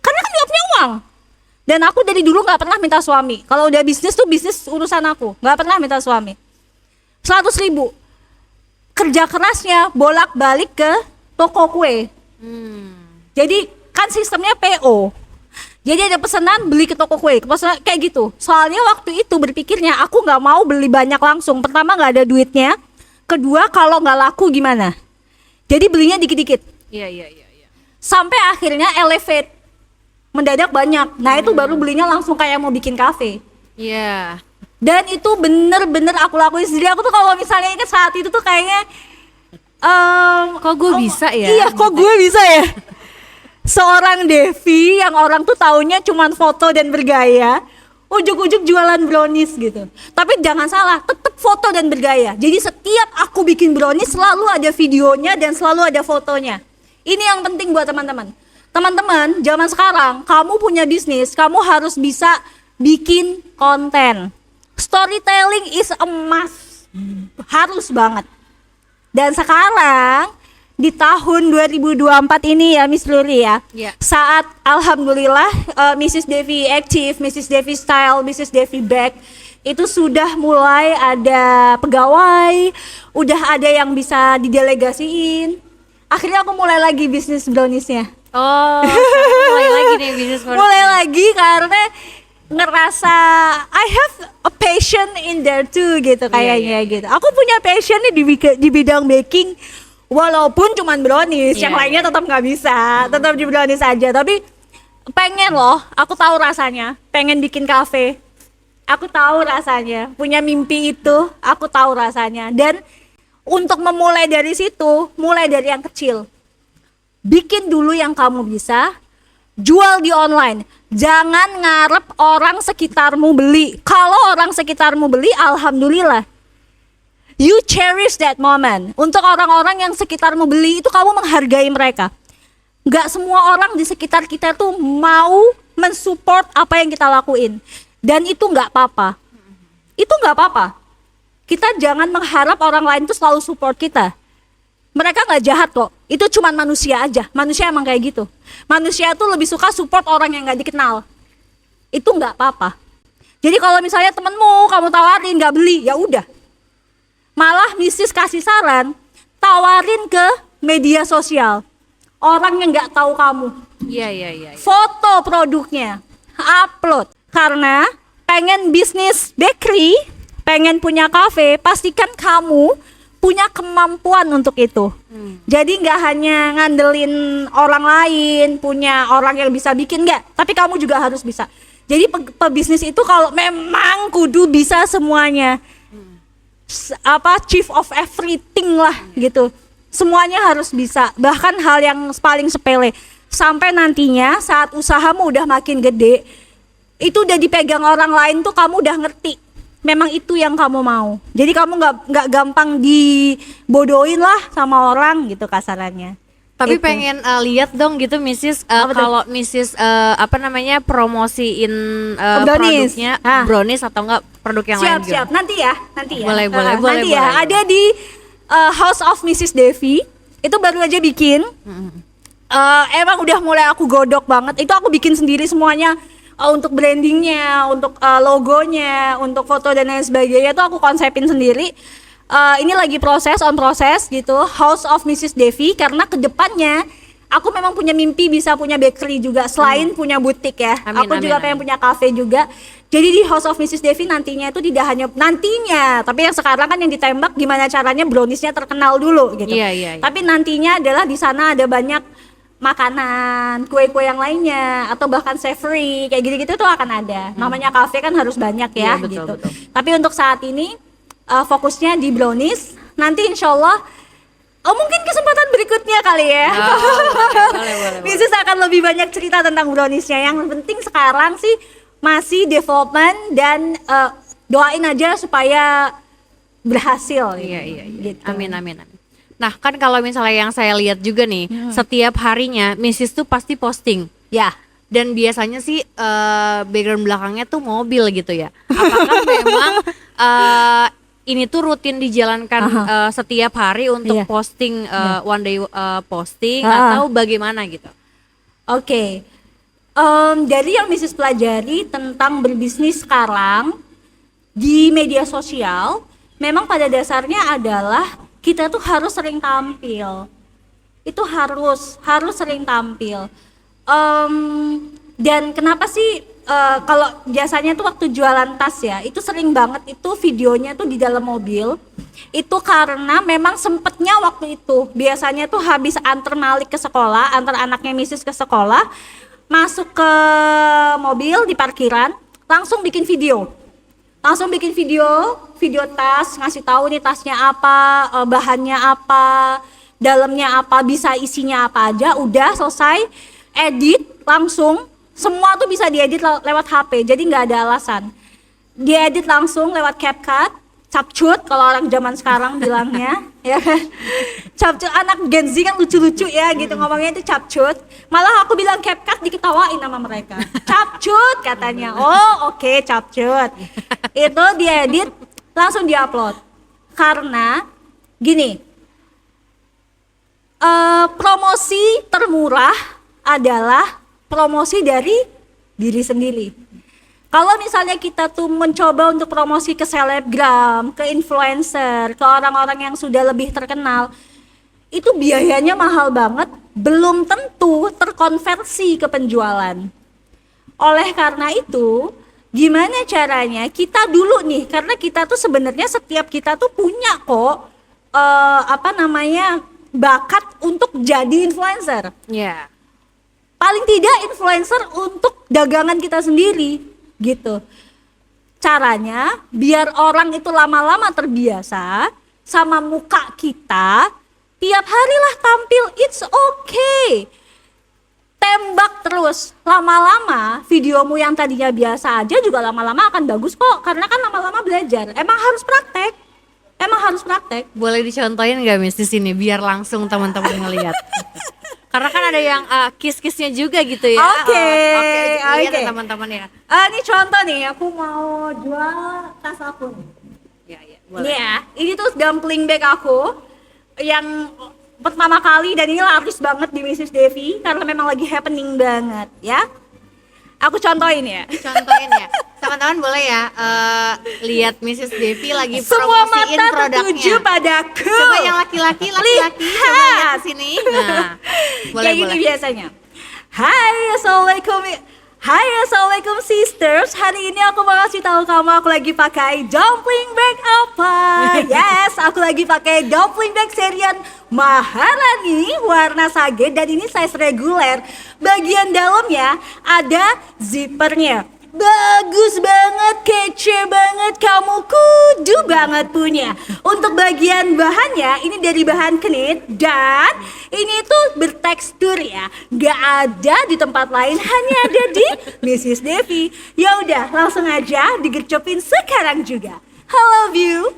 Karena kan nggak punya uang. Dan aku dari dulu nggak pernah minta suami. Kalau udah bisnis tuh bisnis urusan aku, nggak pernah minta suami. 100.000. Kerja kerasnya bolak-balik ke toko kue. Jadi kan sistemnya PO. Jadi ada pesanan beli ke toko kue, pesanan kayak gitu. Soalnya waktu itu berpikirnya aku nggak mau beli banyak langsung. Pertama nggak ada duitnya. Kedua kalau nggak laku gimana? Jadi belinya dikit-dikit. Iya. Sampai akhirnya elevate. Mendadak banyak. Nah itu baru belinya langsung kayak mau bikin kafe. Iya. Dan itu bener-bener aku lakuin sendiri. Aku tuh kalau misalnya ingat saat itu tuh kayaknya Kok gue bisa ya? Iya, kok gue bisa ya? Seorang Devi yang orang tuh taunya cuman foto dan bergaya, ujuk-ujuk jualan brownies gitu. Tapi jangan salah, tetap foto dan bergaya. Jadi setiap aku bikin brownies selalu ada videonya dan selalu ada fotonya. Ini yang penting buat teman-teman. Teman-teman, zaman sekarang kamu punya bisnis, kamu harus bisa bikin konten. Storytelling is a must. Harus banget. Dan sekarang di tahun 2024 ini ya Miss Luri ya. Iya. Saat alhamdulillah Mrs. Devi Active, Mrs. Devi Style, Mrs. Devi Back itu sudah mulai ada pegawai, udah ada yang bisa didelegasiin. Akhirnya aku mulai lagi bisnis browniesnya. Oh. mulai lagi nih bisnis baru. Mulai lagi karena ngerasa I have a passion in there too gitu kayaknya gitu. Aku punya passion nih di bidang baking, walaupun cuman brownies, yang lainnya tetap nggak bisa, tetap di brownies aja. Tapi pengen loh, aku tahu rasanya, pengen bikin cafe. Aku tahu rasanya, punya mimpi itu, aku tahu rasanya. Dan untuk memulai dari situ, mulai dari yang kecil. Bikin dulu yang kamu bisa, jual di online. Jangan ngarep orang sekitarmu beli. Kalau orang sekitarmu beli, alhamdulillah. You cherish that moment. Untuk orang-orang yang sekitarmu beli itu kamu menghargai mereka. Gak semua orang di sekitar kita tuh mau mensupport apa yang kita lakuin. Dan itu gak apa-apa. Itu gak apa-apa. Kita jangan mengharap orang lain tuh selalu support kita. Mereka gak jahat kok. Itu cuma manusia aja. Manusia emang kayak gitu. Manusia tuh lebih suka support orang yang gak dikenal. Itu gak apa-apa. Jadi kalau misalnya temenmu kamu tawarin gak beli, ya udah. Malah Mrs. kasih saran, tawarin ke media sosial. Orang yang gak tahu kamu. Iya. Foto produknya, upload. Karena pengen bisnis bakery, pengen punya cafe, pastikan kamu punya kemampuan untuk itu. Jadi nggak hanya ngandelin orang lain, punya orang yang bisa bikin, nggak, tapi kamu juga harus bisa. Jadi pebisnis itu kalau memang kudu bisa semuanya, chief of everything lah gitu. Semuanya harus bisa, bahkan hal yang paling sepele. Sampai nantinya saat usahamu udah makin gede, itu udah dipegang orang lain tuh kamu udah ngerti memang itu yang kamu mau. Jadi kamu nggak gampang dibodohin lah sama orang gitu kasarannya. Tapi Itu. pengen lihat dong gitu Mrs. Kalau Mrs. Promosiin Brownies. produknya Ah. brownies atau enggak produk yang lain Siap gitu. nanti ya Boleh, nanti ya boleh. ada di House of Mrs. Devi, itu baru aja bikin. Emang udah mulai aku godok banget, itu aku bikin sendiri semuanya. Untuk brandingnya, untuk logonya, untuk foto dan lain sebagainya tuh aku konsepin sendiri. Ini lagi on proses gitu, House of Mrs. Devi, karena kedepannya aku memang punya mimpi bisa punya bakery juga selain punya butik ya. Aku juga pengen punya cafe juga. Jadi di House of Mrs. Devi nantinya itu tidak hanya nantinya, tapi yang sekarang kan yang ditembak gimana caranya browniesnya terkenal dulu gitu. Iya. Tapi nantinya adalah di sana ada banyak makanan, kue-kue yang lainnya, atau bahkan savory kayak gitu-gitu tuh akan ada. Namanya cafe kan harus banyak ya, Iya, betul, gitu. betul. Tapi untuk saat ini fokusnya di brownies. Nanti insya Allah, mungkin kesempatan berikutnya kali ya. Boleh. Mrs. akan lebih banyak cerita tentang browniesnya. Yang penting sekarang sih masih development dan doain aja supaya berhasil. Iya. Gitu. Amin. Nah kan kalau misalnya yang saya lihat juga nih, setiap harinya Mrs. tuh pasti posting. Ya. Dan biasanya sih background belakangnya tuh mobil gitu ya. Apakah memang ini tuh rutin dijalankan setiap hari untuk Iya. posting one day posting Ah. atau bagaimana gitu? Oke. Dari yang Mrs. pelajari tentang berbisnis sekarang di media sosial, memang pada dasarnya adalah kita tuh harus sering tampil. Itu harus sering tampil. Dan kenapa sih kalau biasanya tuh waktu jualan tas ya, itu sering banget itu videonya tuh di dalam mobil. Itu karena memang sempetnya waktu itu biasanya tuh habis antar Malik ke sekolah, antar anaknya Mrs. ke sekolah, masuk ke mobil di parkiran, langsung bikin video tas, ngasih tahu nih tasnya apa, bahannya apa, dalamnya apa, bisa isinya apa aja, udah selesai, edit langsung, semua tuh bisa diedit lewat HP, jadi nggak ada alasan, diedit langsung lewat CapCut, capcut kalau orang zaman sekarang bilangnya, ya kan, capcut, anak Gen Z kan lucu-lucu ya gitu ngomongnya itu capcut, malah aku bilang CapCut diketawain sama mereka, capcut katanya, oh oke, capcut, itu diedit langsung diupload, karena gini, promosi termurah adalah promosi dari diri sendiri. Kalau misalnya kita tuh mencoba untuk promosi ke selebgram, ke influencer, ke orang-orang yang sudah lebih terkenal, itu biayanya mahal banget belum tentu terkonversi ke penjualan. Oleh karena itu, gimana caranya kita dulu nih, karena kita tuh sebenarnya setiap kita tuh punya kok bakat untuk jadi influencer. Iya. Paling tidak influencer untuk dagangan kita sendiri gitu. Caranya biar orang itu lama-lama terbiasa sama muka kita, tiap harilah tampil, it's okay. Tembak terus, lama-lama videomu yang tadinya biasa aja juga lama-lama akan bagus kok, karena kan lama-lama belajar. Emang harus praktek. Boleh dicontohin nggak Miss di sini biar langsung teman-teman ngelihat. Karena kan ada yang kiss-kissnya juga gitu ya. Oke. Lihat ya teman-teman ya. Ini contoh nih, aku mau jual tas aku nih. Ya, Ini boleh. ya, ini tuh dumpling bag aku yang pertama kali, dan ini laris banget di Mrs. Devi karena memang lagi happening banget ya. Aku contohin ya. Contohin ya. Teman-teman boleh ya lihat Mrs. Devi lagi Semua promosiin mata produknya. tertuju padaku. Coba yang laki-laki coba lihat ke sini. Nah, boleh Kayak gini boleh. biasanya. Hai assalamualaikum sisters. Hari ini aku mau kasih tahu kamu aku lagi pakai dumpling bag apa. Yes, aku lagi pakai dumpling bag serian Maharani warna sage, dan ini size reguler. Bagian dalamnya ada zippernya. Bagus banget, kece banget, kamu kudu banget punya. Untuk bagian bahannya ini dari bahan knit, dan ini tuh bertekstur ya. Gak ada di tempat lain, hanya ada di Mrs. Devi. Ya udah, langsung aja digercopin sekarang juga. I love you.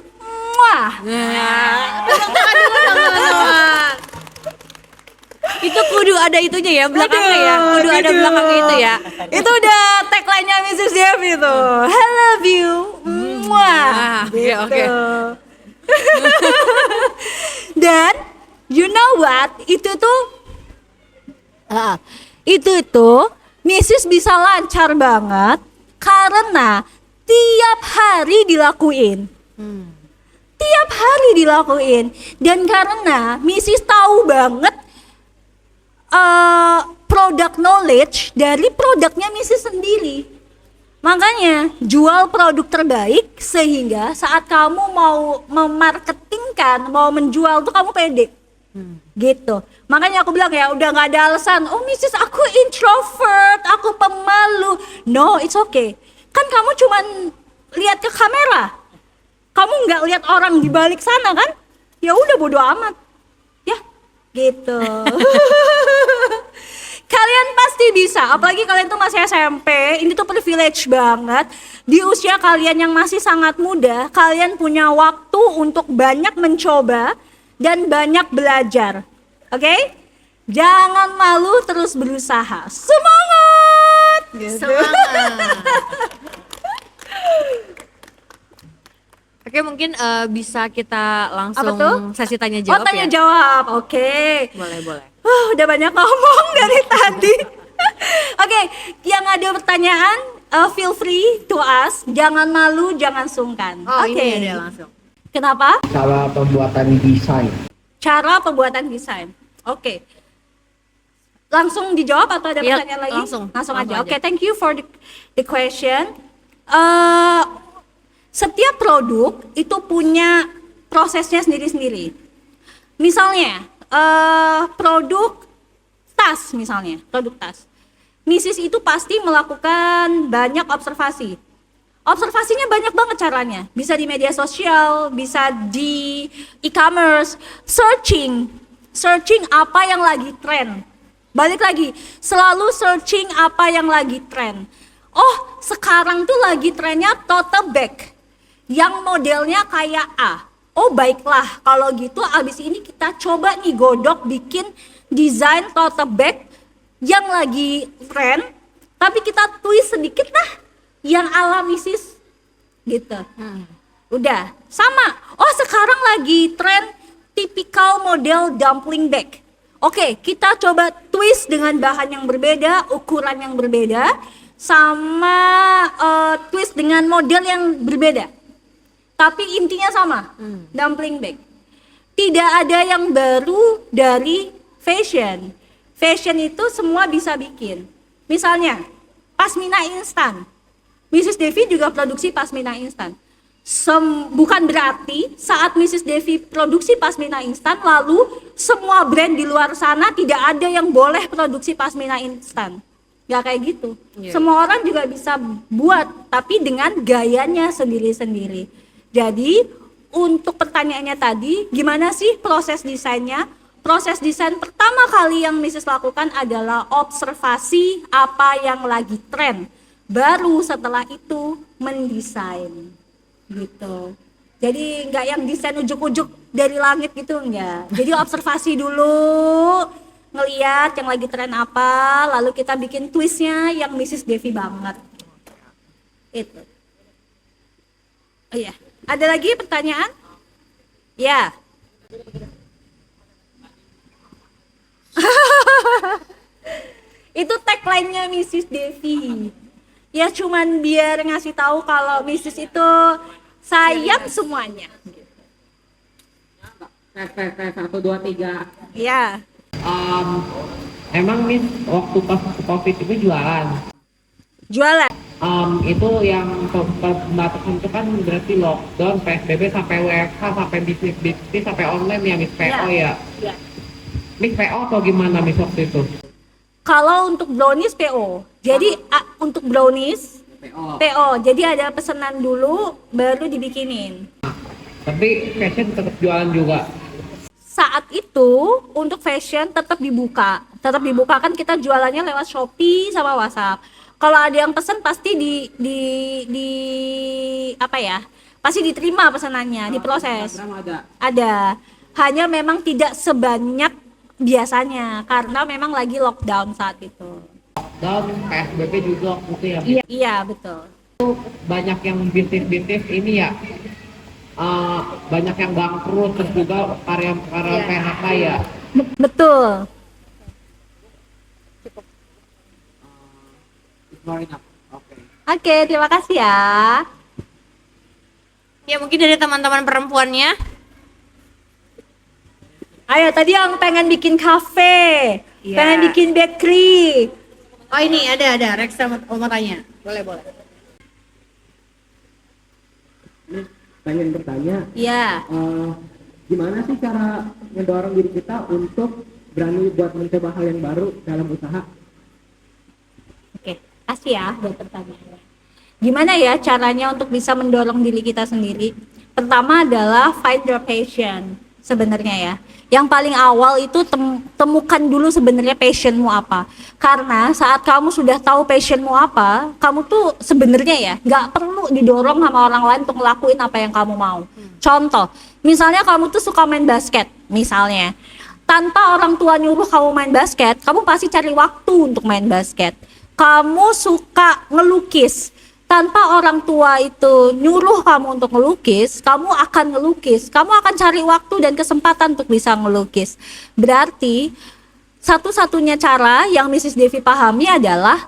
Mwah. Itu kudu ada itunya ya, belakangnya ya. Kudu ada Aduh. belakangnya itu ya. Itu udah tagline-nya Mrs. Devi tuh. I love you. Mwah. Oke, oke. Dan you know what? Itu tuh Mrs. bisa lancar banget karena tiap hari dilakuin. Tiap hari dilakuin. Dan karena Mrs. tahu banget product knowledge dari produknya Mrs. sendiri. Makanya jual produk terbaik sehingga saat kamu mau memarketingkan, mau menjual tuh kamu pede. Gitu. Makanya aku bilang ya udah nggak ada alasan. Oh Mrs. aku introvert, aku pemalu. No, it's okay. Kan kamu cuman lihat ke kamera. Kamu nggak lihat orang di balik sana kan? Ya udah bodo amat. Ya, gitu. Kalian pasti bisa, apalagi kalian tuh masih SMP, ini tuh privilege banget. Di usia kalian yang masih sangat muda, kalian punya waktu untuk banyak mencoba dan banyak belajar. Oke? Jangan malu, terus berusaha. Semangat! Gitu. Semangat. Oke, mungkin bisa kita langsung Apa tuh? sesi tanya jawab tanya ya. jawab, oke. Boleh. Udah banyak ngomong dari tadi. Oke, yang ada pertanyaan, feel free to ask. Jangan malu, jangan sungkan. Oh, Oke. ini ada langsung. Kenapa? Cara pembuatan desain. Cara pembuatan desain. Oke. Langsung dijawab atau ada Iya, pertanyaan lagi? langsung aja. aja. Oke, thank you for the question. Setiap produk itu punya prosesnya sendiri-sendiri. Misalnya, produk tas misalnya, produk tas. Mrs. itu pasti melakukan banyak observasi. Observasinya banyak banget caranya. Bisa di media sosial, bisa di e-commerce, searching apa yang lagi tren. Balik lagi, selalu searching apa yang lagi tren. Oh, sekarang tuh lagi trennya tote bag yang modelnya kayak A. Oh baiklah, kalau gitu abis ini kita coba nih godok bikin desain tote bag yang lagi tren, tapi kita twist sedikit lah yang ala Mrs. gitu. Udah, sama. Oh sekarang lagi tren tipikal model dumpling bag. Oke, kita coba twist dengan bahan yang berbeda, ukuran yang berbeda, sama twist dengan model yang berbeda. Tapi intinya sama, dumpling bag. Tidak ada yang baru dari fashion. fashion itu semua bisa bikin. Misalnya, pasmina instan. Mrs. Devi juga produksi pasmina instan. Bukan berarti saat Mrs. Devi produksi pasmina instan, lalu semua brand di luar sana tidak ada yang boleh produksi pasmina instan. Gak kayak gitu. Semua orang juga bisa buat, tapi dengan gayanya sendiri-sendiri. Jadi untuk pertanyaannya tadi, gimana sih proses desainnya? Proses desain pertama kali yang Mrs. lakukan adalah observasi apa yang lagi tren. Baru setelah itu mendesain gitu. Jadi nggak yang desain ujuk-ujuk dari langit gitu, enggak. Jadi observasi dulu, ngeliat yang lagi tren apa, lalu kita bikin twistnya yang Mrs. Devi banget. Itu. Oh iya, ada lagi pertanyaan? Ya. Itu tagline-nya Mrs. Devi. Ya cuman biar ngasih tahu kalau Mrs. itu sayang semuanya. Tes 1, 2, 3. Ya. Emang Miss waktu pas COVID itu jualan? Jualan. Itu yang pembatasan itu kan berarti lockdown, PSBB sampai WFH, sampai bisnis sampai online ya Miss PO ya? Ya. Miss PO atau gimana Miss waktu itu? Kalau untuk brownies PO. Jadi untuk brownies PO. Jadi ada pesanan dulu baru dibikinin. Tapi fashion tetap jualan juga. Saat itu untuk fashion tetap dibuka. Tetap dibuka, kan kita jualannya lewat Shopee sama WhatsApp. Kalau ada yang pesan pasti di apa ya? Pasti diterima pesanannya, diproses. Ada. Hanya memang tidak sebanyak biasanya karena memang lagi lockdown saat itu. Dan PSBB juga waktu itu ya. Iya, betul. Banyak yang bisnis ini ya, banyak yang bangkrut, terus juga karyawan PHK ya. Betul. Oke, terima kasih ya. Ya mungkin dari teman-teman perempuannya. Ayo, tadi yang pengen bikin kafe, Iya. pengen bikin bakery. Oh ini ada Rexa mau tanya. Boleh. Pengen bertanya, Iya. gimana sih cara mendorong diri kita untuk berani buat mencoba hal yang baru dalam usaha? Oke, kasih ya buat pertanyaannya. Gimana ya caranya untuk bisa mendorong diri kita sendiri? Pertama adalah find your passion sebenarnya ya. Yang paling awal itu temukan dulu sebenarnya passionmu apa. Karena saat kamu sudah tahu passionmu apa, kamu tuh sebenarnya ya nggak perlu didorong sama orang lain untuk ngelakuin apa yang kamu mau. Contoh, misalnya kamu tuh suka main basket, misalnya. Tanpa orang tua nyuruh kamu main basket, kamu pasti cari waktu untuk main basket. Kamu suka ngelukis, tanpa orang tua itu nyuruh kamu untuk ngelukis, kamu akan ngelukis. Kamu akan cari waktu dan kesempatan untuk bisa ngelukis. Berarti satu-satunya cara yang Mrs. Devi pahami adalah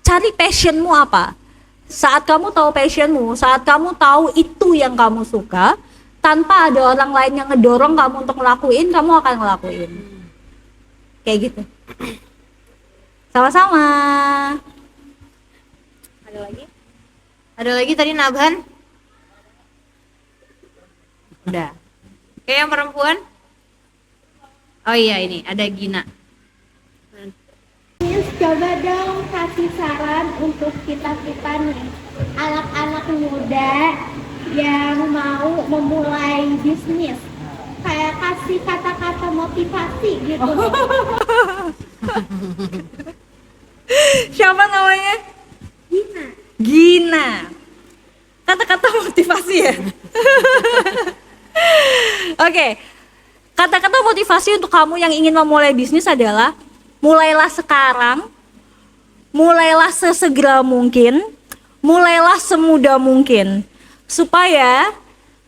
cari passionmu apa. Saat kamu tahu passionmu, saat kamu tahu itu yang kamu suka, tanpa ada orang lain yang ngedorong kamu untuk ngelakuin, kamu akan ngelakuin. Kayak gitu. Sama-sama. Ada lagi tadi Nabhan? Udah. Oke, yang perempuan? Oh iya ini ada Gina. Miss, coba dong kasih saran untuk kita-kita nih, anak-anak muda yang mau memulai bisnis. Kayak kasih kata-kata motivasi gitu. Siapa namanya? Gina. Kata-kata motivasi ya. Oke. Kata-kata motivasi untuk kamu yang ingin memulai bisnis adalah mulailah sekarang, mulailah sesegera mungkin, mulailah semudah mungkin, supaya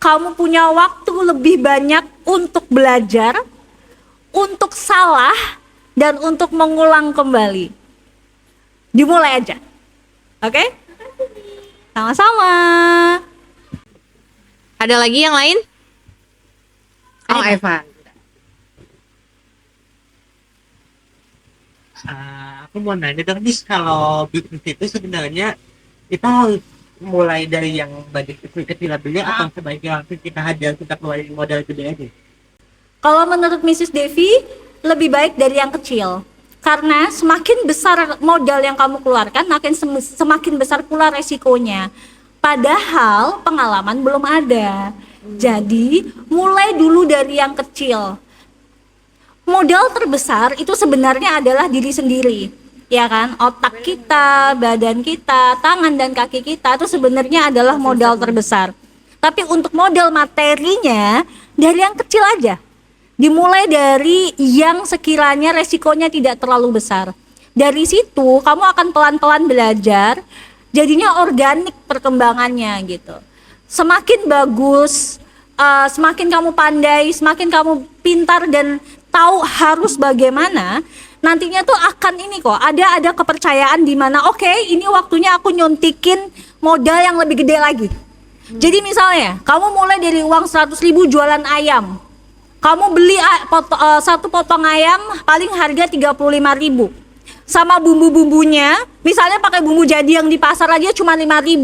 kamu punya waktu lebih banyak untuk belajar, untuk salah, dan untuk mengulang kembali. Dimulai aja. Oke? Sama-sama. Ada lagi yang lain? Oh Eva. Aku mau nanya dong nih, kalau bisnis itu sebenarnya kita harus mulai dari yang budget kecil dulu atau sebaiknya langsung kita hajar kita keluarin modal gede aja? Kalau menurut Mrs. Devi, lebih baik dari yang kecil. Karena semakin besar modal yang kamu keluarkan, semakin besar pula resikonya. Padahal pengalaman belum ada. Jadi, mulai dulu dari yang kecil. Modal terbesar itu sebenarnya adalah diri sendiri. Ya kan? Otak kita, badan kita, tangan dan kaki kita itu sebenarnya adalah modal terbesar. Tapi untuk modal materinya, dari yang kecil aja. Dimulai dari yang sekiranya resikonya tidak terlalu besar. Dari situ kamu akan pelan-pelan belajar, jadinya organik perkembangannya gitu. Semakin bagus, semakin kamu pandai, semakin kamu pintar dan tahu harus bagaimana, nantinya tuh akan ini kok, ada kepercayaan di mana oke, ini waktunya aku nyuntikin modal yang lebih gede lagi. Jadi misalnya kamu mulai dari uang 100.000 jualan ayam. Kamu beli satu potong ayam paling harga 35.000. Sama bumbu-bumbunya, misalnya pakai bumbu jadi yang di pasar aja cuma 5.000.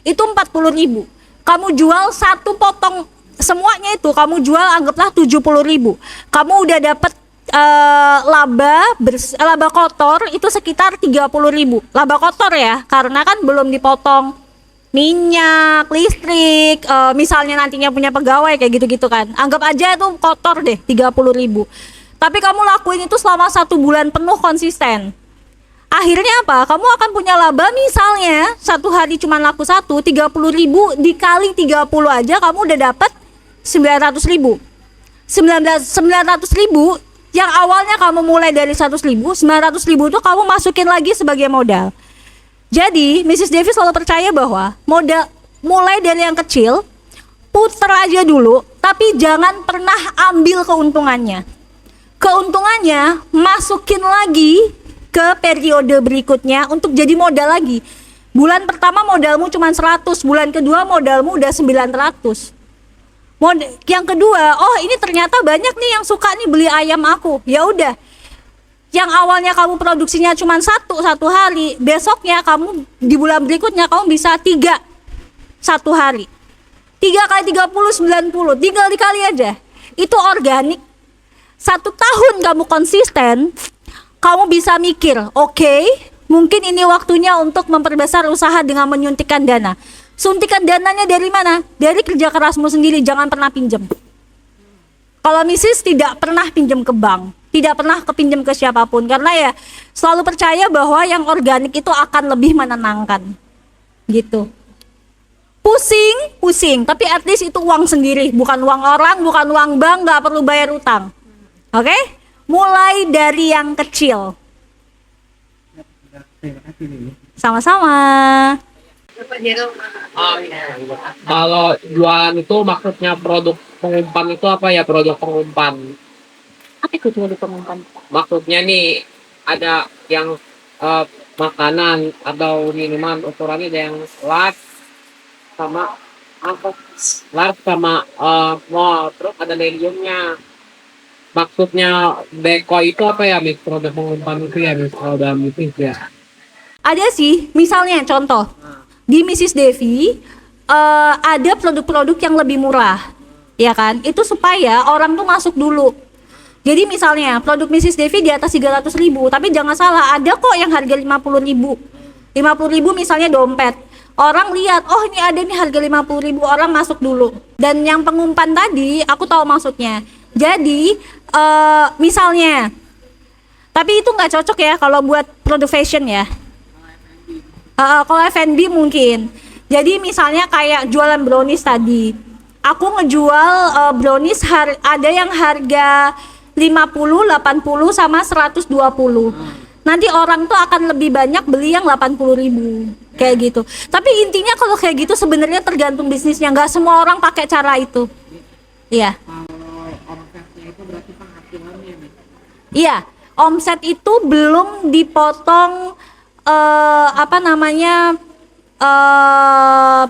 Itu 40.000. Kamu jual satu potong semuanya itu kamu jual anggaplah 70.000. Kamu udah dapat laba kotor itu sekitar 30.000. Laba kotor ya, karena kan belum dipotong minyak, listrik, misalnya nantinya punya pegawai kayak gitu-gitu kan. Anggap aja itu kotor deh 30.000. Tapi kamu lakuin itu selama 1 bulan penuh konsisten. Akhirnya apa? Kamu akan punya laba misalnya satu hari cuma laku 30.000 dikali 30 aja kamu udah dapat 900.000. 900.000 yang awalnya kamu mulai dari 100.000, 900.000 itu kamu masukin lagi sebagai modal. Jadi, Mrs. Devi selalu percaya bahwa modal mulai dari yang kecil, puter aja dulu, tapi jangan pernah ambil keuntungannya. Keuntungannya masukin lagi ke periode berikutnya untuk jadi modal lagi. Bulan pertama modalmu cuma 100, bulan kedua modalmu udah 900. Yang kedua, oh ini ternyata banyak nih yang suka nih beli ayam aku. Ya udah. Yang awalnya kamu produksinya cuma satu hari, besoknya kamu di bulan berikutnya kamu bisa 3 satu hari. 3 kali 30 90, tinggal dikali aja. Itu organik. 1 tahun kamu konsisten, kamu bisa mikir, oke, mungkin ini waktunya untuk memperbesar usaha dengan menyuntikkan dana. Suntikan dananya dari mana? Dari kerja kerasmu sendiri, jangan pernah pinjam. Kalau Mrs. tidak pernah pinjam ke bank, tidak pernah kepinjam ke siapapun, karena ya selalu percaya bahwa yang organik itu akan lebih menenangkan gitu. Pusing, tapi at least itu uang sendiri, bukan uang orang, bukan uang bank, nggak perlu bayar utang. Oke? Mulai dari yang kecil. Sama-sama. Kalau jualan itu maksudnya produk pengumpan itu apa ya, produk pengumpan? Apa itu produk pengumpan? Maksudnya nih ada yang makanan atau minuman ukurannya ada yang large sama apa? Large sama small, terus ada mediumnya. Maksudnya deko itu apa ya, Miss? Produk pengumpan itu ya, Miss, kalau dalam bisnis ya? Ada sih, misalnya contoh di Mrs. Devi ada produk-produk yang lebih murah, ya kan? Itu supaya orang tuh masuk dulu. Jadi misalnya produk Mrs. Devi di atas 300.000, tapi jangan salah, ada kok yang harga 50.000. 50.000 misalnya dompet. Orang lihat, oh ini ada nih harga 50.000, orang masuk dulu. Dan yang pengumpan tadi, aku tahu maksudnya. Jadi misalnya, tapi itu nggak cocok ya kalau buat produk fashion ya. Kalau F&B mungkin. Jadi misalnya kayak jualan brownies tadi, aku ngejual brownies ada yang harga 50, 80 sama 120. Nanti orang tuh akan lebih banyak beli yang 80.000 kayak gitu. Tapi intinya kalau kayak gitu sebenarnya tergantung bisnisnya, nggak semua orang pakai cara itu. Iya. Iya, omset itu belum dipotong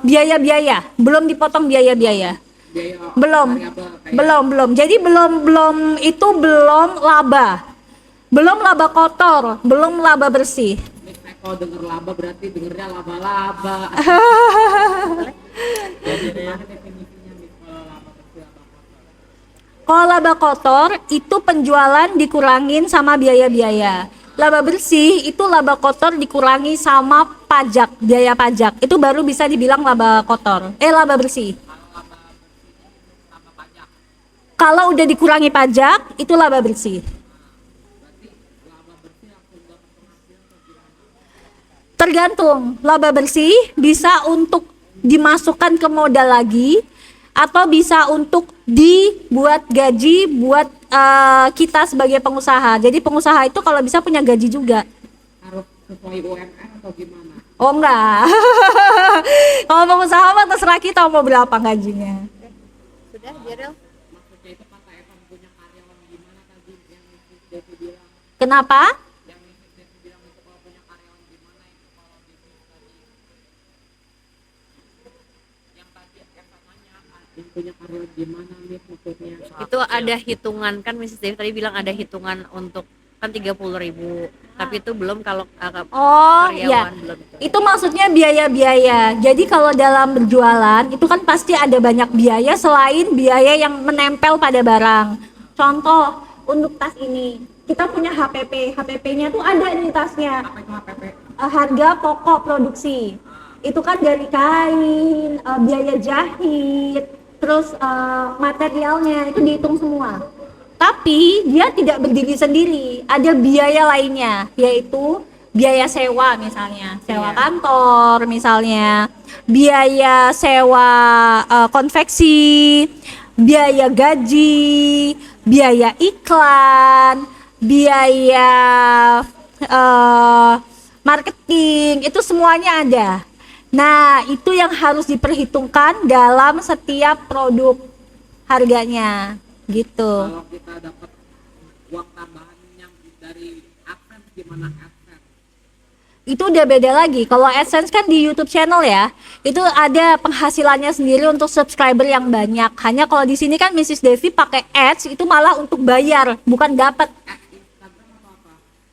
biaya-biaya, belum dipotong biaya-biaya. Belum. Jadi belum itu belum laba. Belum laba kotor, belum laba bersih. Kalau denger laba berarti dengernya laba-laba. Jadi gimana definisinya nih kalau laba bersih laba kotor? Kalau laba kotor itu penjualan dikurangin sama biaya-biaya. Laba bersih itu laba kotor dikurangi sama pajak, biaya pajak. Itu baru bisa dibilang laba kotor. Laba bersih. Kalau udah dikurangi pajak, itu laba bersih. Tergantung, laba bersih bisa untuk dimasukkan ke modal lagi atau bisa untuk dibuat gaji buat kita sebagai pengusaha. Jadi pengusaha itu kalau bisa punya gaji juga. Harus sesuai UMR atau gimana? Oh enggak. Kalau pengusaha mah terserah kita mau berapa gajinya. Sudah, Jeril? Maksudnya itu kata Evan punya karyawan gimana tadi yang Mrs. Devi bilang? Kenapa? Yang Mrs. Devi bilang itu kalau punya karyawan gimana itu kalau bisnis tadi? Yang tadi Evan nanya yang punya karyawan gimana nih maksudnya? Itu ada hitungan kan Mrs. Devi tadi bilang ada hitungan untuk kan 30.000, tapi itu belum kalau Oh iya, karyawan belum. itu maksudnya biaya-biaya. Jadi kalau dalam berjualan itu kan pasti ada banyak biaya selain biaya yang menempel pada barang. Contoh untuk tas ini, kita punya HPP, HPP-nya tuh ada di tasnya. Apa itu HPP? Harga pokok produksi. Itu kan dari kain, biaya jahit, terus materialnya itu dihitung semua. Tapi dia tidak berdiri sendiri, ada biaya lainnya, yaitu biaya sewa misalnya, sewa kantor misalnya, biaya sewa konveksi, biaya gaji, biaya iklan, biaya marketing, itu semuanya ada. Nah, itu yang harus diperhitungkan dalam setiap produk harganya. Gitu. Kalau kita dapat uang tambahan yang dari AdSense gimana AdSense? Itu udah beda lagi. Kalau AdSense kan di YouTube channel ya, itu ada penghasilannya sendiri untuk subscriber yang banyak. Hanya kalau di sini kan Mrs. Devi pakai ads itu malah untuk bayar, bukan dapat.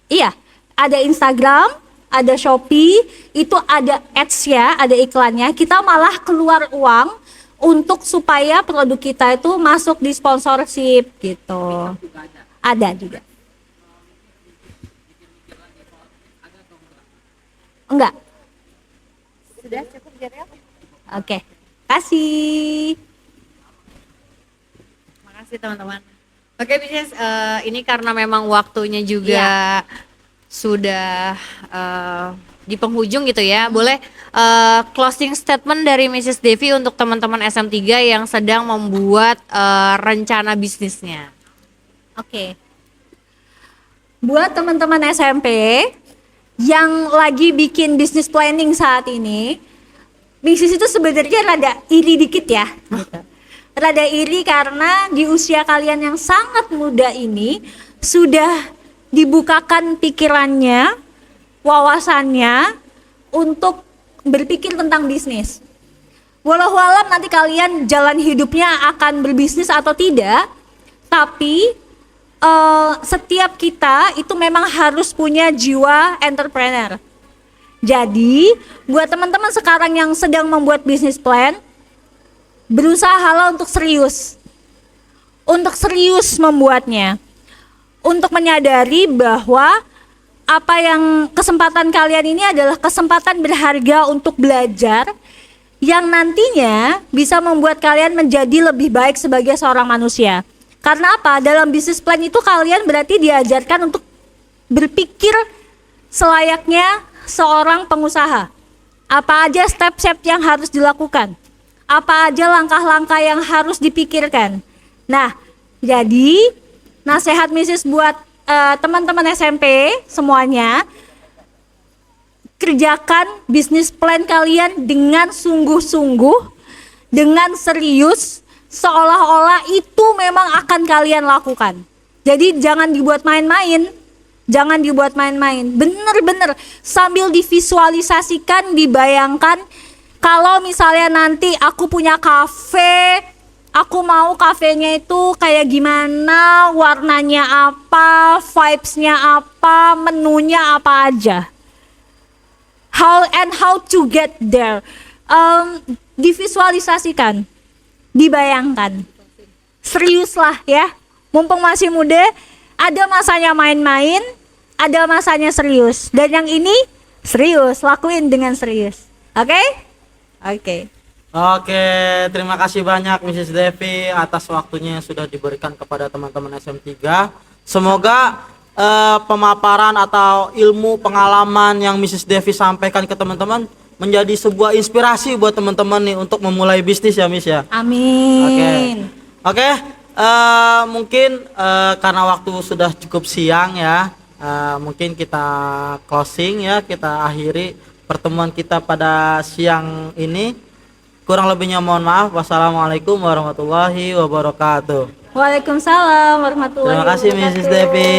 Iya, ada Instagram, ada Shopee, itu ada ads ya, ada iklannya. Kita malah keluar uang untuk supaya produk kita itu masuk di sponsorship gitu. Ada juga. Enggak. Sudah cukup Jeril? Oke. Kasih. Makasih teman-teman. Oke bisnis, ini karena memang waktunya juga sudah di penghujung gitu ya. Boleh closing statement dari Mrs. Devi untuk teman-teman SM3 yang sedang membuat rencana bisnisnya. Oke. Buat teman-teman SMP yang lagi bikin bisnis planning saat ini, bisnis itu sebenarnya rada iri dikit ya. Rada iri karena di usia kalian yang sangat muda ini sudah dibukakan pikirannya, wawasannya untuk berpikir tentang bisnis. Walau alam nanti kalian jalan hidupnya akan berbisnis atau tidak, tapi setiap kita itu memang harus punya jiwa entrepreneur. Jadi buat teman-teman sekarang yang sedang membuat bisnis plan, berusahalah untuk serius membuatnya, untuk menyadari bahwa apa yang kesempatan kalian ini adalah kesempatan berharga untuk belajar yang nantinya bisa membuat kalian menjadi lebih baik sebagai seorang manusia. Karena apa? Dalam bisnis plan itu kalian berarti diajarkan untuk berpikir selayaknya seorang pengusaha. Apa aja step-step yang harus dilakukan? Apa aja langkah-langkah yang harus dipikirkan? Nah, jadi nasihat Mrs. buat teman-teman SMP semuanya, kerjakan bisnis plan kalian dengan sungguh-sungguh, dengan serius, seolah-olah itu memang akan kalian lakukan. Jadi jangan dibuat main-main, bener-bener sambil divisualisasikan, dibayangkan kalau misalnya nanti aku punya kafe, Aku mau kafenya itu kayak gimana, warnanya apa, vibes-nya apa, menunya apa aja. How to get there. Divisualisasikan, dibayangkan. Serius lah ya. Mumpung masih muda, ada masanya main-main, ada masanya serius. Dan yang ini serius, lakuin dengan serius. Oke? Oke. Oke, terima kasih banyak Mrs. Devi atas waktunya yang sudah diberikan kepada teman-teman SM3. Semoga pemaparan atau ilmu pengalaman yang Mrs. Devi sampaikan ke teman-teman menjadi sebuah inspirasi buat teman-teman nih untuk memulai bisnis ya Miss ya. Amin. Oke, mungkin karena waktu sudah cukup siang ya, mungkin kita closing ya, kita akhiri pertemuan kita pada siang ini. Kurang lebihnya mohon maaf. Wassalamualaikum warahmatullahi wabarakatuh. Waalaikumsalam warahmatullahi Terima kasih wabarakatuh. Mrs. Devi.